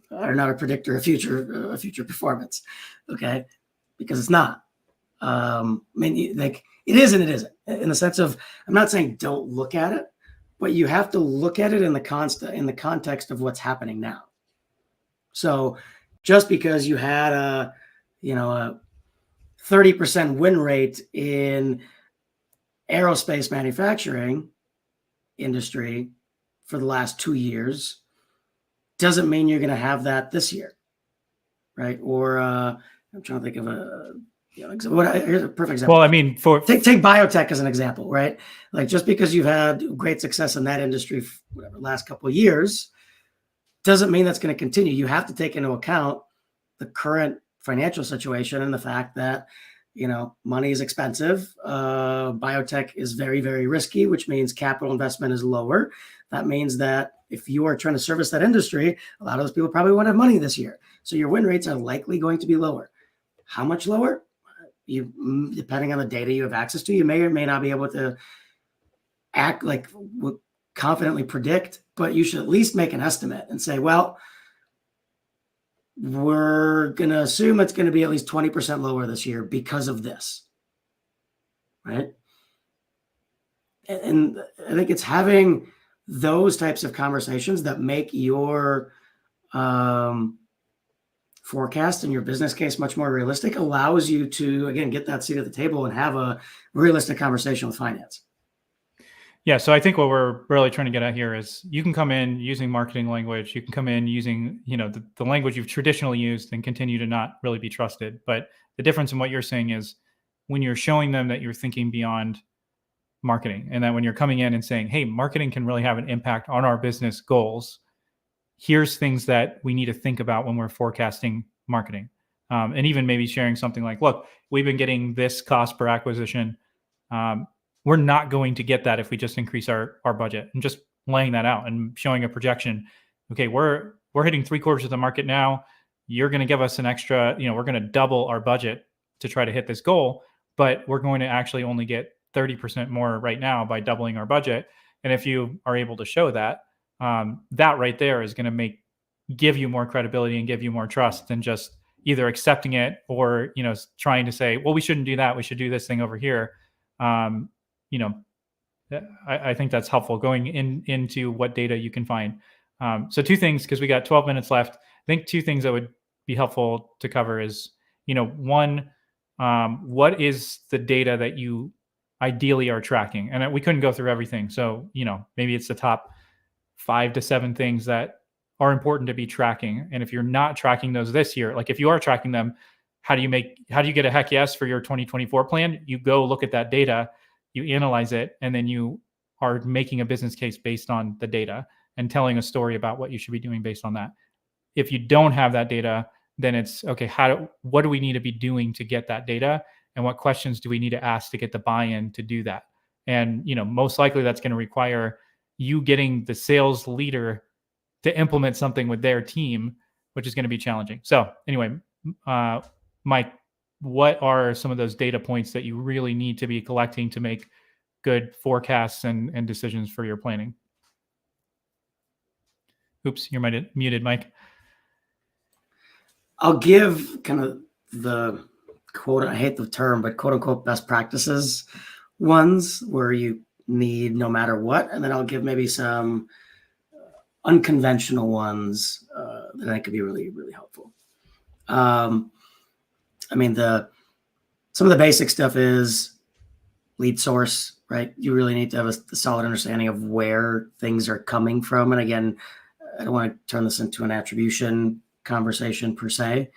predictor of future performance. Okay, because it's not. It is and it isn't, in the sense of, I'm not saying don't look at it, but you have to look at it in the context of what's happening now. So just because you had a 30% win rate in aerospace manufacturing industry for the last 2 years doesn't mean you're going to have that this year, right? Or I'm trying to think of here's a perfect example. Well, take biotech as an example, right? Like, just because you've had great success in that industry for last couple of years doesn't mean that's going to continue. You have to take into account the current financial situation and the fact that money is expensive. Biotech is very, very risky, which means capital investment is lower. That means that if you are trying to service that industry, a lot of those people probably won't have money this year. So your win rates are likely going to be lower. How much lower? Depending on the data you have access to, you may or may not be able to confidently predict, but you should at least make an estimate and say, well, we're going to assume it's going to be at least 20% lower this year because of this, right? And I think it's having those types of conversations that make your forecast and your business case much more realistic, allows you to, again, get that seat at the table and have a realistic conversation with finance. Yeah. So I think what we're really trying to get at here is you can come in using marketing language. You can come in using, the language you've traditionally used and continue to not really be trusted. But the difference in what you're saying is when you're showing them that you're thinking beyond marketing, and that when you're coming in and saying, hey, marketing can really have an impact on our business goals. Here's things that we need to think about when we're forecasting marketing. And even maybe sharing something like, look, we've been getting this cost per acquisition. we're not going to get that if we just increase our budget, and just laying that out and showing a projection. Okay, we're hitting 3/4 of the market now. You're going to give us an extra, we're going to double our budget to try to hit this goal, but we're going to actually only get 30% more right now by doubling our budget. And if you are able to show that, that right there is going to give you more credibility and give you more trust than just either accepting it or, trying to say, well, we shouldn't do that. We should do this thing over here. I think that's helpful going into what data you can find. So two things, because we got 12 minutes left. I think two things that would be helpful to cover is, one, what is the data that you ideally are tracking? And we couldn't go through everything. So, maybe it's the top 5 to 7 things that are important to be tracking. And if you're not tracking those this year, like if you are tracking them, how do you get a heck yes for your 2024 plan? You go look at that data, you analyze it, and then you are making a business case based on the data and telling a story about what you should be doing based on that. If you don't have that data, then it's okay, what do we need to be doing to get that data? And what questions do we need to ask to get the buy-in to do that? And, most likely that's going to require you getting the sales leader to implement something with their team, which is going to be challenging. So anyway, Mike, what are some of those data points that you really need to be collecting to make good forecasts and decisions for your planning? Oops, you're muted, Mike. I'll give kind of the quote, I hate the term, but quote unquote best practices ones where you need no matter what. And then I'll give maybe some unconventional ones that I think could be really, really helpful. Some of the basic stuff is lead source, right? You really need to have a solid understanding of where things are coming from. And again, I don't want to turn this into an attribution conversation per se,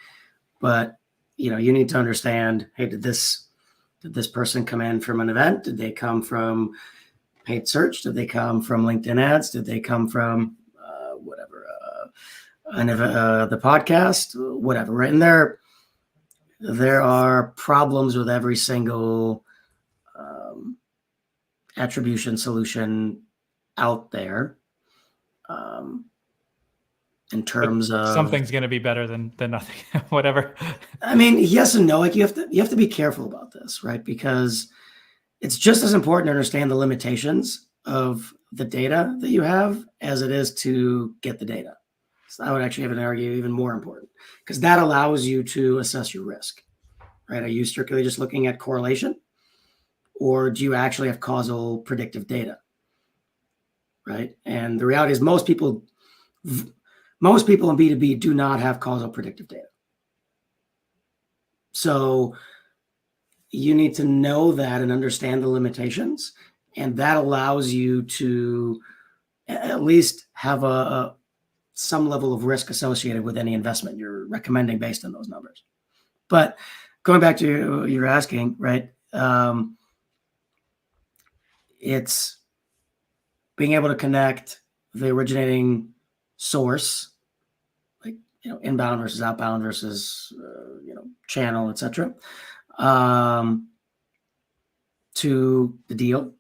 but you need to understand, hey, did this person come in from an event? Did they come from paid search? Did they come from LinkedIn ads? Did they come from the podcast, whatever, right? And there are problems with every single attribution solution out there in terms of something's going to be better than nothing, whatever. Yes and no. Like you have to be careful about this, right? Because it's just as important to understand the limitations of the data that you have as it is to get the data. So I would actually have an argue even more important, because that allows you to assess your risk, right? Are you strictly just looking at correlation, or do you actually have causal predictive data, right? And the reality is most people in B2B do not have causal predictive data. So you need to know that and understand the limitations, and that allows you to at least have some level of risk associated with any investment you're recommending based on those numbers. But going back to you're asking, right? It's being able to connect the originating source, like inbound versus outbound versus channel, etc., to the deal.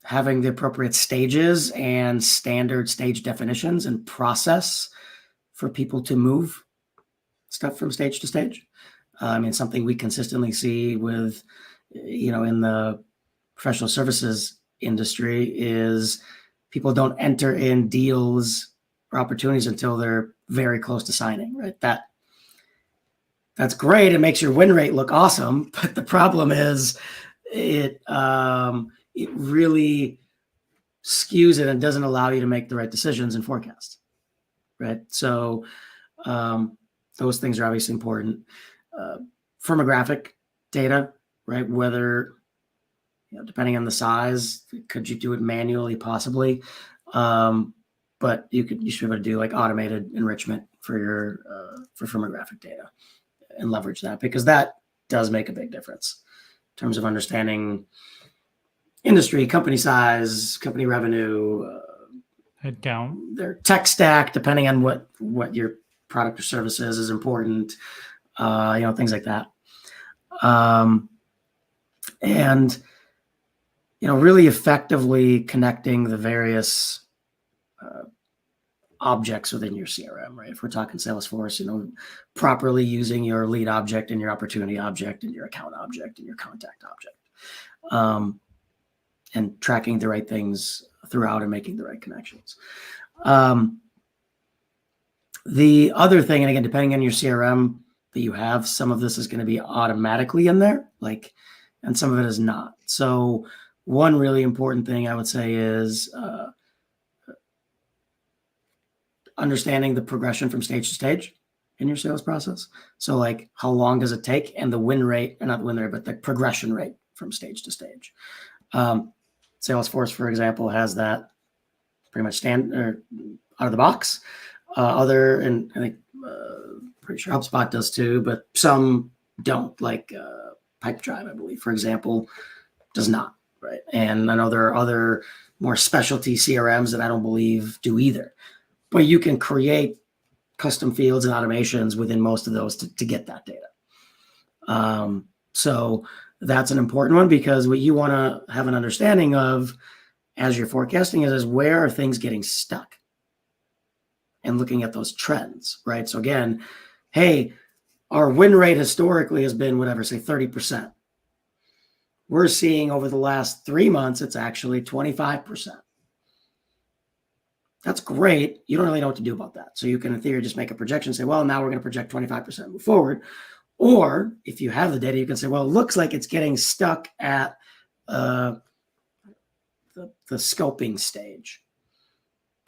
Having the appropriate stages and standard stage definitions and process for people to move stuff from stage to stage. Something we consistently see with, in the professional services industry is people don't enter in deals or opportunities until they're very close to signing, right? That's great. It makes your win rate look awesome. But the problem is it really skews it and doesn't allow you to make the right decisions and forecasts, right? So those things are obviously important. Firmographic data, right? Whether, depending on the size, could you do it manually? Possibly. But you should be able to do like automated enrichment for firmographic data and leverage that, because that does make a big difference in terms of understanding industry, company size, company revenue, headcount, their tech stack, depending on what your product or service is important, things like that. and really effectively connecting the various objects within your CRM, right? If we're talking Salesforce, properly using your lead object and your opportunity object and your account object and your contact object, and tracking the right things throughout and making the right connections. The other thing, and again, depending on your CRM that you have, some of this is going to be automatically in there, and some of it is not. So one really important thing I would say is understanding the progression from stage to stage in your sales process. So how long does it take, and the win rate, or not the win rate, but the progression rate from stage to stage. Salesforce, for example, has that pretty much standard out of the box. And I think pretty sure HubSpot does too, but some don't, Pipedrive, I believe, for example, does not, right? And I know there are other more specialty CRMs that I don't believe do either. But you can create custom fields and automations within most of those to get that data. So that's an important one, because what you want to have an understanding of as you're forecasting is where are things getting stuck, and looking at those trends, right? So again, hey, our win rate historically has been whatever, say 30%. We're seeing over the last 3 months, it's actually 25%. That's great. You don't really know what to do about that. So you can, in theory, just make a projection and say, well, now we're going to project 25% move forward. Or if you have the data, you can say, well, it looks like it's getting stuck at the scoping stage.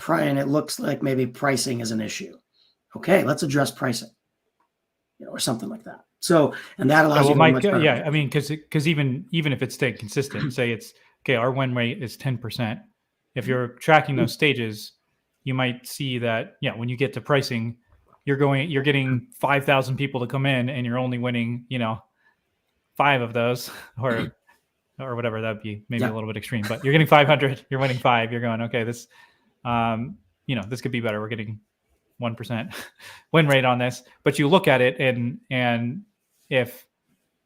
And it looks like maybe pricing is an issue. Okay, let's address pricing, or something like that. So, and that allows you to Mike, I mean, because even if it's staying consistent, say it's okay, our win rate is 10%. If you're tracking those stages, you might see that, when you get to pricing, you're getting 5,000 people to come in, and you're only winning, 5 of those, or whatever. That'd be maybe a little bit extreme, but you're getting 500, you're winning 5. You're going, okay, this, this could be better. We're getting 1% win rate on this, but you look at it, and if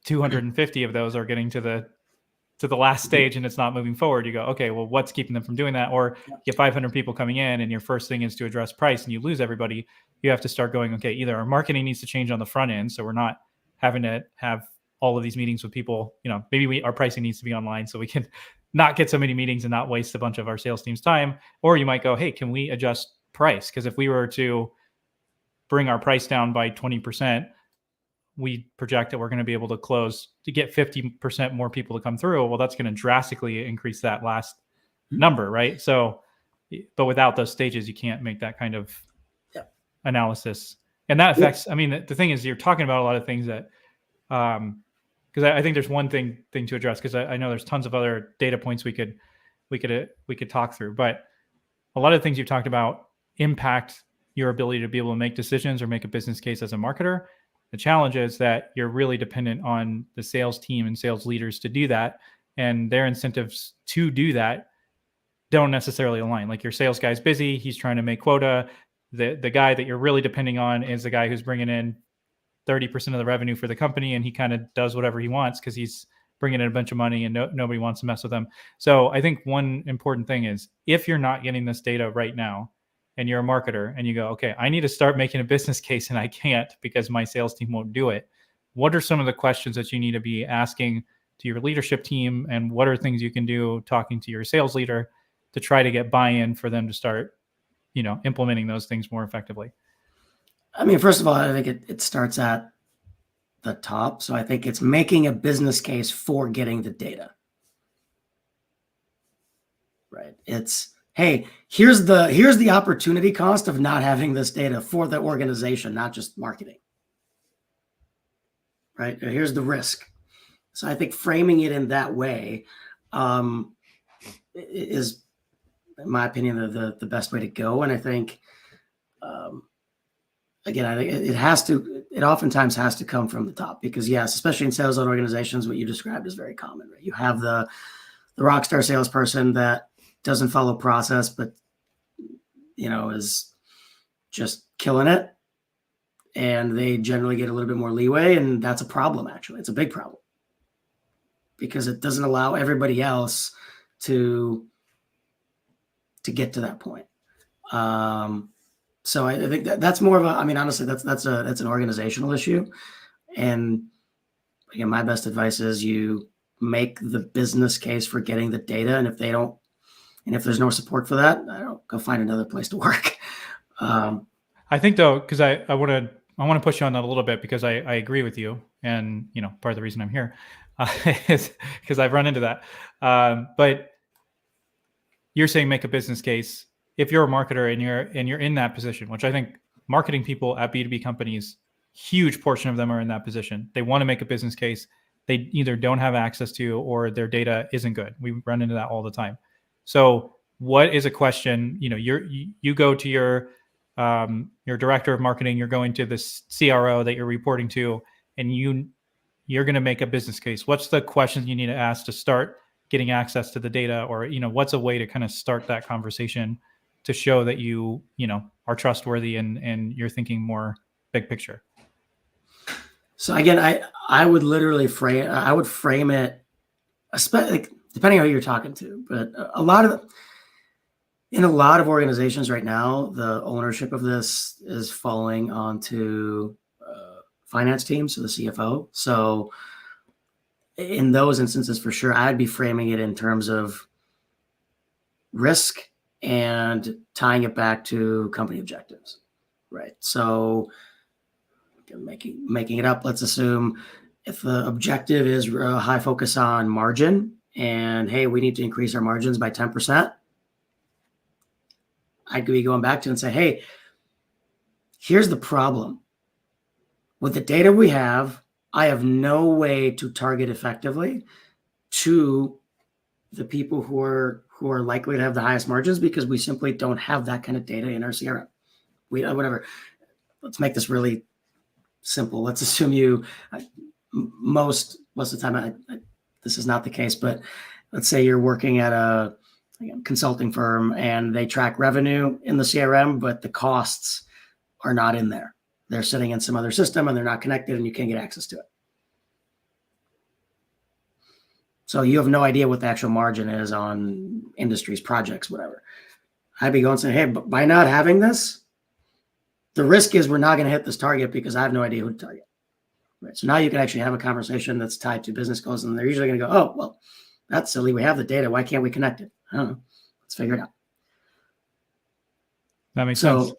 250 of those are getting to the last stage and it's not moving forward, you go, okay, well, what's keeping them from doing that? Or you get 500 people coming in, and your first thing is to address price, and you lose everybody. You have to start going, okay, either our marketing needs to change on the front end, so we're not having to have all of these meetings with people. Maybe our pricing needs to be online, so we can not get so many meetings and not waste a bunch of our sales team's time. Or you might go, hey, can we adjust price? Because if we were to bring our price down by 20%, we project that we're going to be able to get 50% more people to come through. Well, that's going to drastically increase that last number, right? So, but without those stages, you can't make that kind of analysis. And that affects, I mean, the thing is, you're talking about a lot of things that, because I think there's one thing to address, because I know there's tons of other data points we could talk through, but a lot of the things you've talked about impact your ability to be able to make decisions or make a business case as a marketer. The challenge is that you're really dependent on the sales team and sales leaders to do that, and their incentives to do that don't necessarily align. Like, your sales guy's busy, he's trying to make quota. The guy that you're really depending on is the guy who's bringing in 30% of the revenue for the company, and he kind of does whatever he wants because he's bringing in a bunch of money, and nobody wants to mess with him. So I think one important thing is, if you're not getting this data right now, and you're a marketer, and you go, okay, I need to start making a business case, and I can't because my sales team won't do it. What are some of the questions that you need to be asking to your leadership team? And what are things you can do talking to your sales leader to try to get buy-in for them to start, implementing those things more effectively? I mean, first of all, I think it starts at the top. So I think it's making a business case for getting the data, right? It's, hey, here's the opportunity cost of not having this data for the organization, not just marketing, right? Here's the risk. So I think framing it in that way is, in my opinion, the best way to go. And I think, again, I think it oftentimes has to come from the top, because yes, especially in sales-led organizations, what you described is very common, right? You have the rock star salesperson that doesn't follow process, but is just killing it, and they generally get a little bit more leeway, and that's a problem. Actually, it's a big problem. because it doesn't allow everybody else to get to that point. So I think that's more of a, I mean, honestly, that's an organizational issue. And again, my best advice is you make the business case for getting the data. And if there's no support for that, I don't go find another place to work. I think though, because I want to push you on that a little bit, because I agree with you, and part of the reason I'm here is because I've run into that. But you're saying make a business case. If you're a marketer and you're in that position, which I think marketing people at B2B companies, huge portion of them are in that position. They want to make a business case. They either don't have access to, or their data isn't good. We run into that all the time. So what is a question? You go to your director of marketing, you're going to this CRO that you're reporting to, and you're going to make a business case. What's the questions you need to ask to start getting access to the data? Or, what's a way to kind of start that conversation to show that you are trustworthy and you're thinking more big picture? So again, I would literally frame it, especially depending on who you're talking to, but in a lot of organizations right now, the ownership of this is falling onto finance teams, so the CFO. So in those instances, for sure, I'd be framing it in terms of risk and tying it back to company objectives, right? So making it up, let's assume if the objective is a high focus on margin, and hey, we need to increase our margins by 10%, I'd be going back to and say, hey, here's the problem. With the data we have, I have no way to target effectively to the people who are likely to have the highest margins, because we simply don't have that kind of data in our CRM. Whatever. Let's make this really simple. Let's assume most of the time, this is not the case, but let's say you're working at a consulting firm and they track revenue in the CRM, but the costs are not in there. They're sitting in some other system and they're not connected and you can't get access to it. So you have no idea what the actual margin is on industries, projects, whatever. I'd be going and saying, hey, but by not having this, the risk is we're not going to hit this target because I have no idea who to target. Right. So now you can actually have a conversation that's tied to business goals, and they're usually going to go, oh, well, that's silly. We have the data. Why can't we connect it? I don't know. Let's figure it out. That makes sense.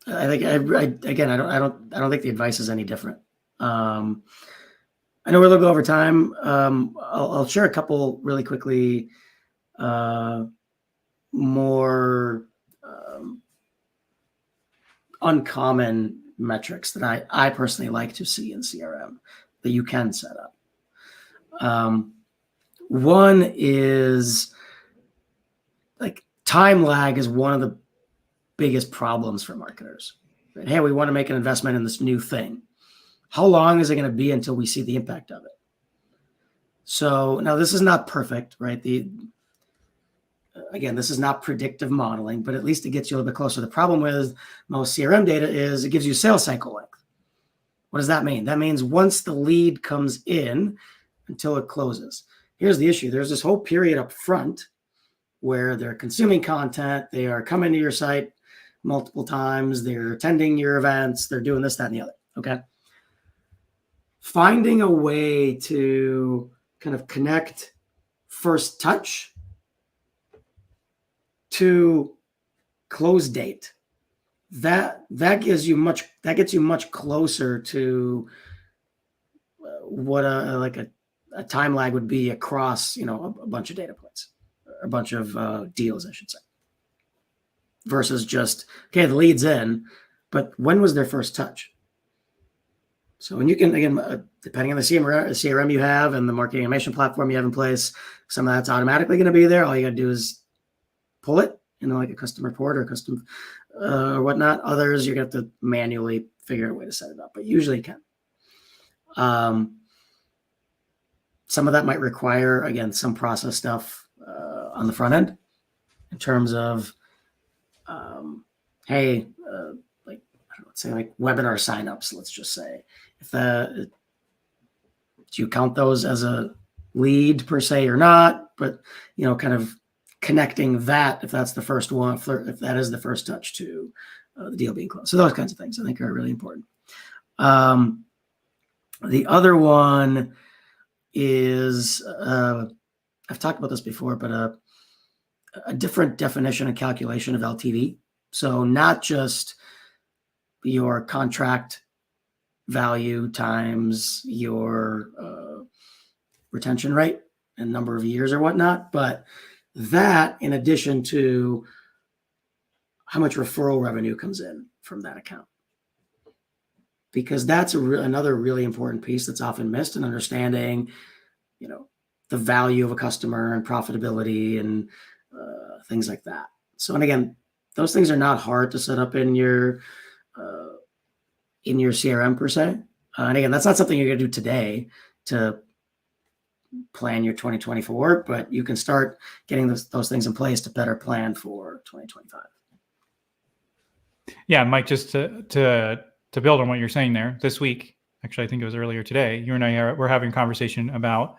I think I don't think the advice is any different. I know we're a little bit over time. I'll share a couple really quickly, more uncommon metrics that I personally like to see in CRM that you can set up. One is like time lag is one of the biggest problems for marketers. Right? Hey, we want to make an investment in this new thing. How long is it going to be until we see the impact of it? So now this is not perfect, right? Again, this is not predictive modeling, but at least it gets you a little bit closer. The problem with most CRM data is it gives you sales cycle length. What does that mean? That means once the lead comes in until it closes. Here's the issue. There's this whole period up front where they're consuming content. They are coming to your site multiple times. They're attending your events. They're doing this, that, and the other. Okay. Finding a way to kind of connect first touch to close date, that gets you much closer to what a time lag would be across a bunch of data points, a bunch of deals, I should say, versus just okay, the lead's in, but when was their first touch? So when you can, again, depending on the CRM you have and the marketing automation platform you have in place, some of that's automatically going to be there. All you got to do is pull it, like a custom report or custom or whatnot. Others, you're going to have to manually figure out a way to set it up, but usually you can. Some of that might require, again, some process stuff on the front end in terms of, hey, let's say like webinar signups, let's just say. Do you count those as a lead per se or not, but kind of connecting that if that's the first one, if that is the first touch to the deal being closed. So those kinds of things I think are really important. The other one is I've talked about this before, but a different definition and calculation of LTV. So not just your contract value times your retention rate and number of years or whatnot, but that in addition to how much referral revenue comes in from that account. Because that's another really important piece that's often missed in understanding, the value of a customer and profitability and things like that. So, and again, those things are not hard to set up in your CRM per se. And again, that's not something you're going to do today to plan your 2024, but you can start getting those things in place to better plan for 2025. Yeah, Mike, just to build on what you're saying there, this week, actually, I think it was earlier today, you and I were having a conversation about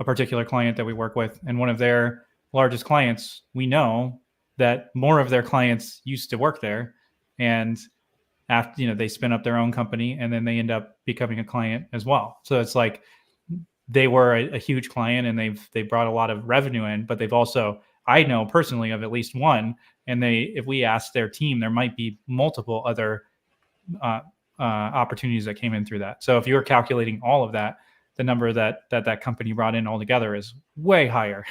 a particular client that we work with, and one of their largest clients, we know that more of their clients used to work there, and after they spin up their own company, and then they end up becoming a client as well. So it's like they were a huge client, and they've brought a lot of revenue in, but they've also, I know personally of at least one, and if we ask their team, there might be multiple other opportunities that came in through that. So if you're calculating all of that, the number that company brought in altogether is way higher,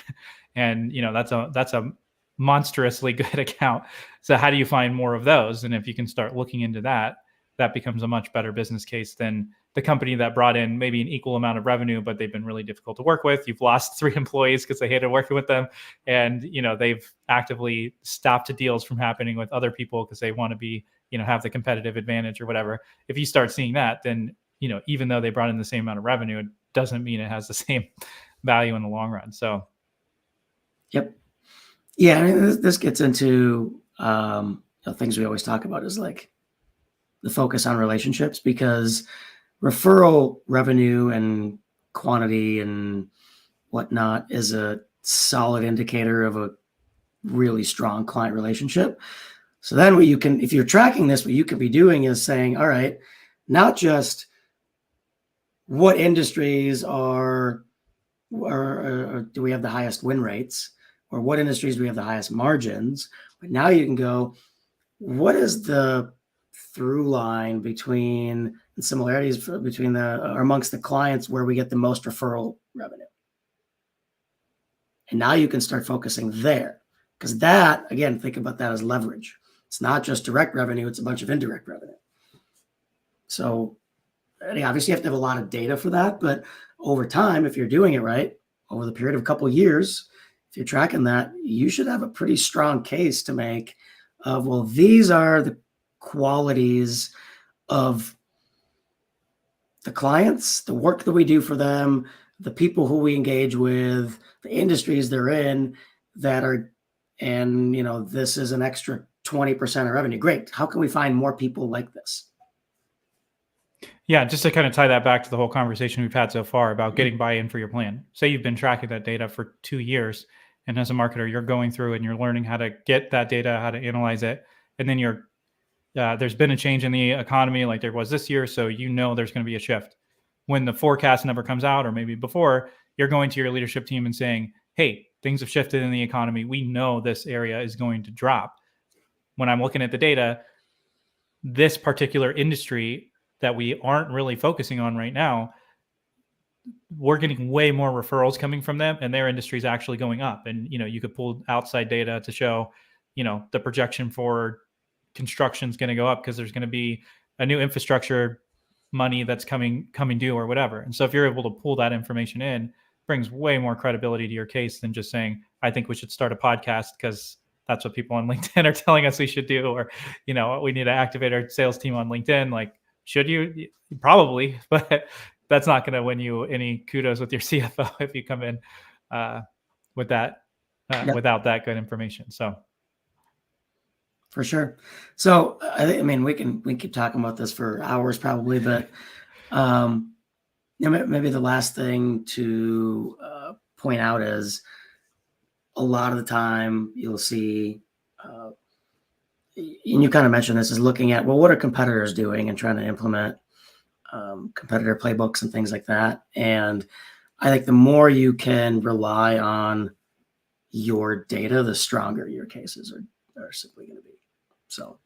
and that's a monstrously good account. So how do you find more of those? And if you can start looking into that, that becomes a much better business case than the company that brought in maybe an equal amount of revenue, but they've been really difficult to work with. You've lost 3 employees because they hated working with them, and they've actively stopped deals from happening with other people because they want to be have the competitive advantage or whatever. If you start seeing that, then even though they brought in the same amount of revenue, it doesn't mean it has the same value in the long run. So yep. Yeah, I mean, this gets into things we always talk about is like the focus on relationships, because referral revenue and quantity and whatnot is a solid indicator of a really strong client relationship. So then if you're tracking this, what you could be doing is saying, all right, not just what industries do we have the highest win rates, or what industries do we have the highest margins, but now you can go, what is the through line between and similarities between amongst the clients where we get the most referral revenue? And now you can start focusing there, because that, again, think about that as leverage. It's not just direct revenue, it's a bunch of indirect revenue. So obviously you have to have a lot of data for that, but over time, if you're doing it right, over the period of a couple of years, if you're tracking that, you should have a pretty strong case to make of, well, these are the qualities of the clients, the work that we do for them, the people who we engage with, the industries they're in that are, and this is an extra 20% of revenue. Great. How can we find more people like this? Yeah, just to kind of tie that back to the whole conversation we've had so far about getting buy-in for your plan. Say you've been tracking that data for 2 years, and as a marketer, you're going through and you're learning how to get that data, how to analyze it, and then there's been a change in the economy like there was this year, so there's going to be a shift. When the forecast number comes out, or maybe before, you're going to your leadership team and saying, hey, things have shifted in the economy. We know this area is going to drop. When I'm looking at the data, this particular industry that we aren't really focusing on right now, we're getting way more referrals coming from them, and their industry is actually going up. And, you could pull outside data to show, the projection for construction is going to go up because there's going to be a new infrastructure money that's coming due or whatever. And so if you're able to pull that information in, brings way more credibility to your case than just saying, I think we should start a podcast because that's what people on LinkedIn are telling us we should do. Or, we need to activate our sales team on LinkedIn. Like, should you? Probably, but that's not going to win you any kudos with your CFO if you come in with that without that good information. So. For sure. So, I mean, we can keep talking about this for hours probably, but maybe the last thing to point out is a lot of the time you'll see, and you kind of mentioned this, is looking at, well, what are competitors doing and trying to implement competitor playbooks and things like that. And I think the more you can rely on your data, the stronger your cases are simply going to be. So,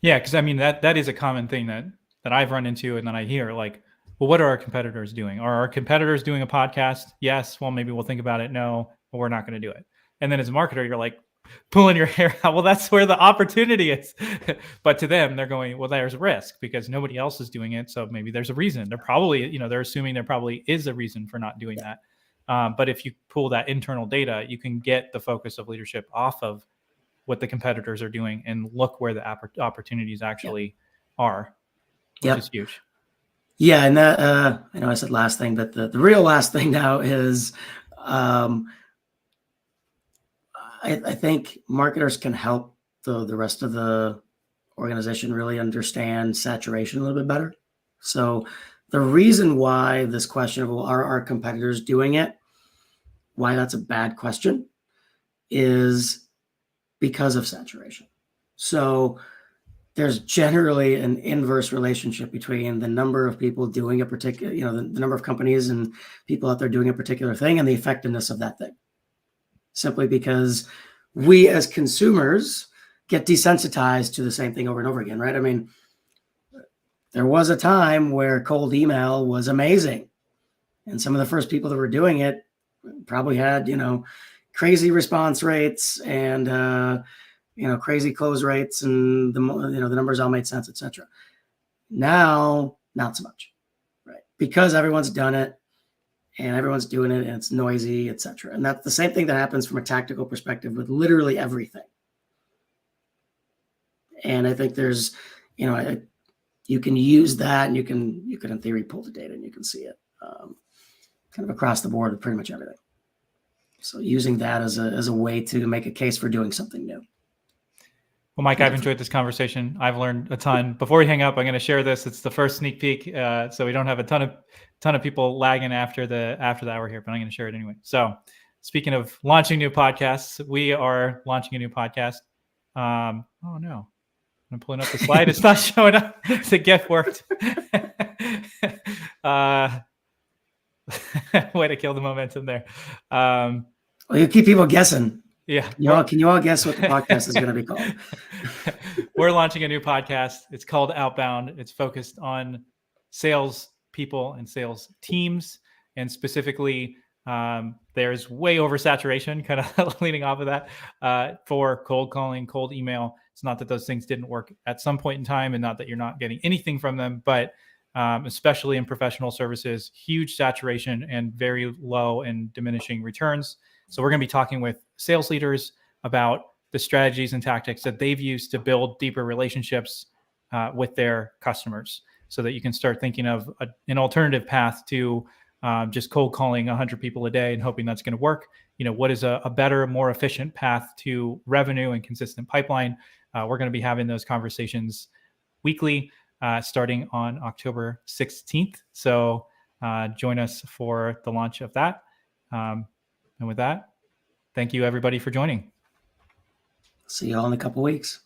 yeah, because I mean that is a common thing that I've run into, and then I hear like, well, what are our competitors doing? Are our competitors doing a podcast? Yes. Well, maybe we'll think about it. No, well, we're not going to do it. And then as a marketer, you're like pulling your hair out. Well, that's where the opportunity is. But to them, they're going, well, there's risk because nobody else is doing it. So maybe there's a reason. They're probably, they're assuming there probably is a reason for not doing that. But if you pull that internal data, you can get the focus of leadership off of what the competitors are doing and look where the opportunities actually are, which is huge. Yeah, and that I know I said last thing, but the real last thing now is I think marketers can help the rest of the organization really understand saturation a little bit better. So the reason why this question of, well, are our competitors doing it, why that's a bad question, is because of saturation. So there's generally an inverse relationship between the number of people doing a particular, the number of companies and people out there doing a particular thing and the effectiveness of that thing. Simply because we as consumers get desensitized to the same thing over and over again, right? I mean, there was a time where cold email was amazing. And some of the first people that were doing it probably had, crazy response rates and, crazy close rates, and the numbers all made sense, etc. Now, not so much, right? Because everyone's done it and everyone's doing it and it's noisy, etc. And that's the same thing that happens from a tactical perspective with literally everything. And I think there's, you can use that, and you can in theory pull the data and you can see it kind of across the board with pretty much everything. So using that as a way to make a case for doing something new. Well, Mike, I've enjoyed this conversation. I've learned a ton. Before we hang up, I'm going to share this. It's the first sneak peek, so we don't have a ton of people lagging after the hour here, but I'm going to share it anyway. So, speaking of launching new podcasts, we are launching a new podcast. Oh no, I'm pulling up the slide. It's not showing up. The GIF worked. Way to kill the momentum there. Well, you keep people guessing. Yeah. Can you all guess what the podcast is going to be called? We're launching a new podcast. It's called Outbound. It's focused on sales people and sales teams. And specifically, there's way oversaturation, kind of leading off of that, for cold calling, cold email. It's not that those things didn't work at some point in time and not that you're not getting anything from them, but especially in professional services, huge saturation and very low and diminishing returns. So we're going to be talking with sales leaders about the strategies and tactics that they've used to build deeper relationships with their customers, so that you can start thinking of an alternative path to just cold calling 100 people a day and hoping that's going to work. What is a better, more efficient path to revenue and consistent pipeline? We're going to be having those conversations weekly, starting on October 16th. So join us for the launch of that. And with that, thank you everybody for joining. See you all in a couple weeks.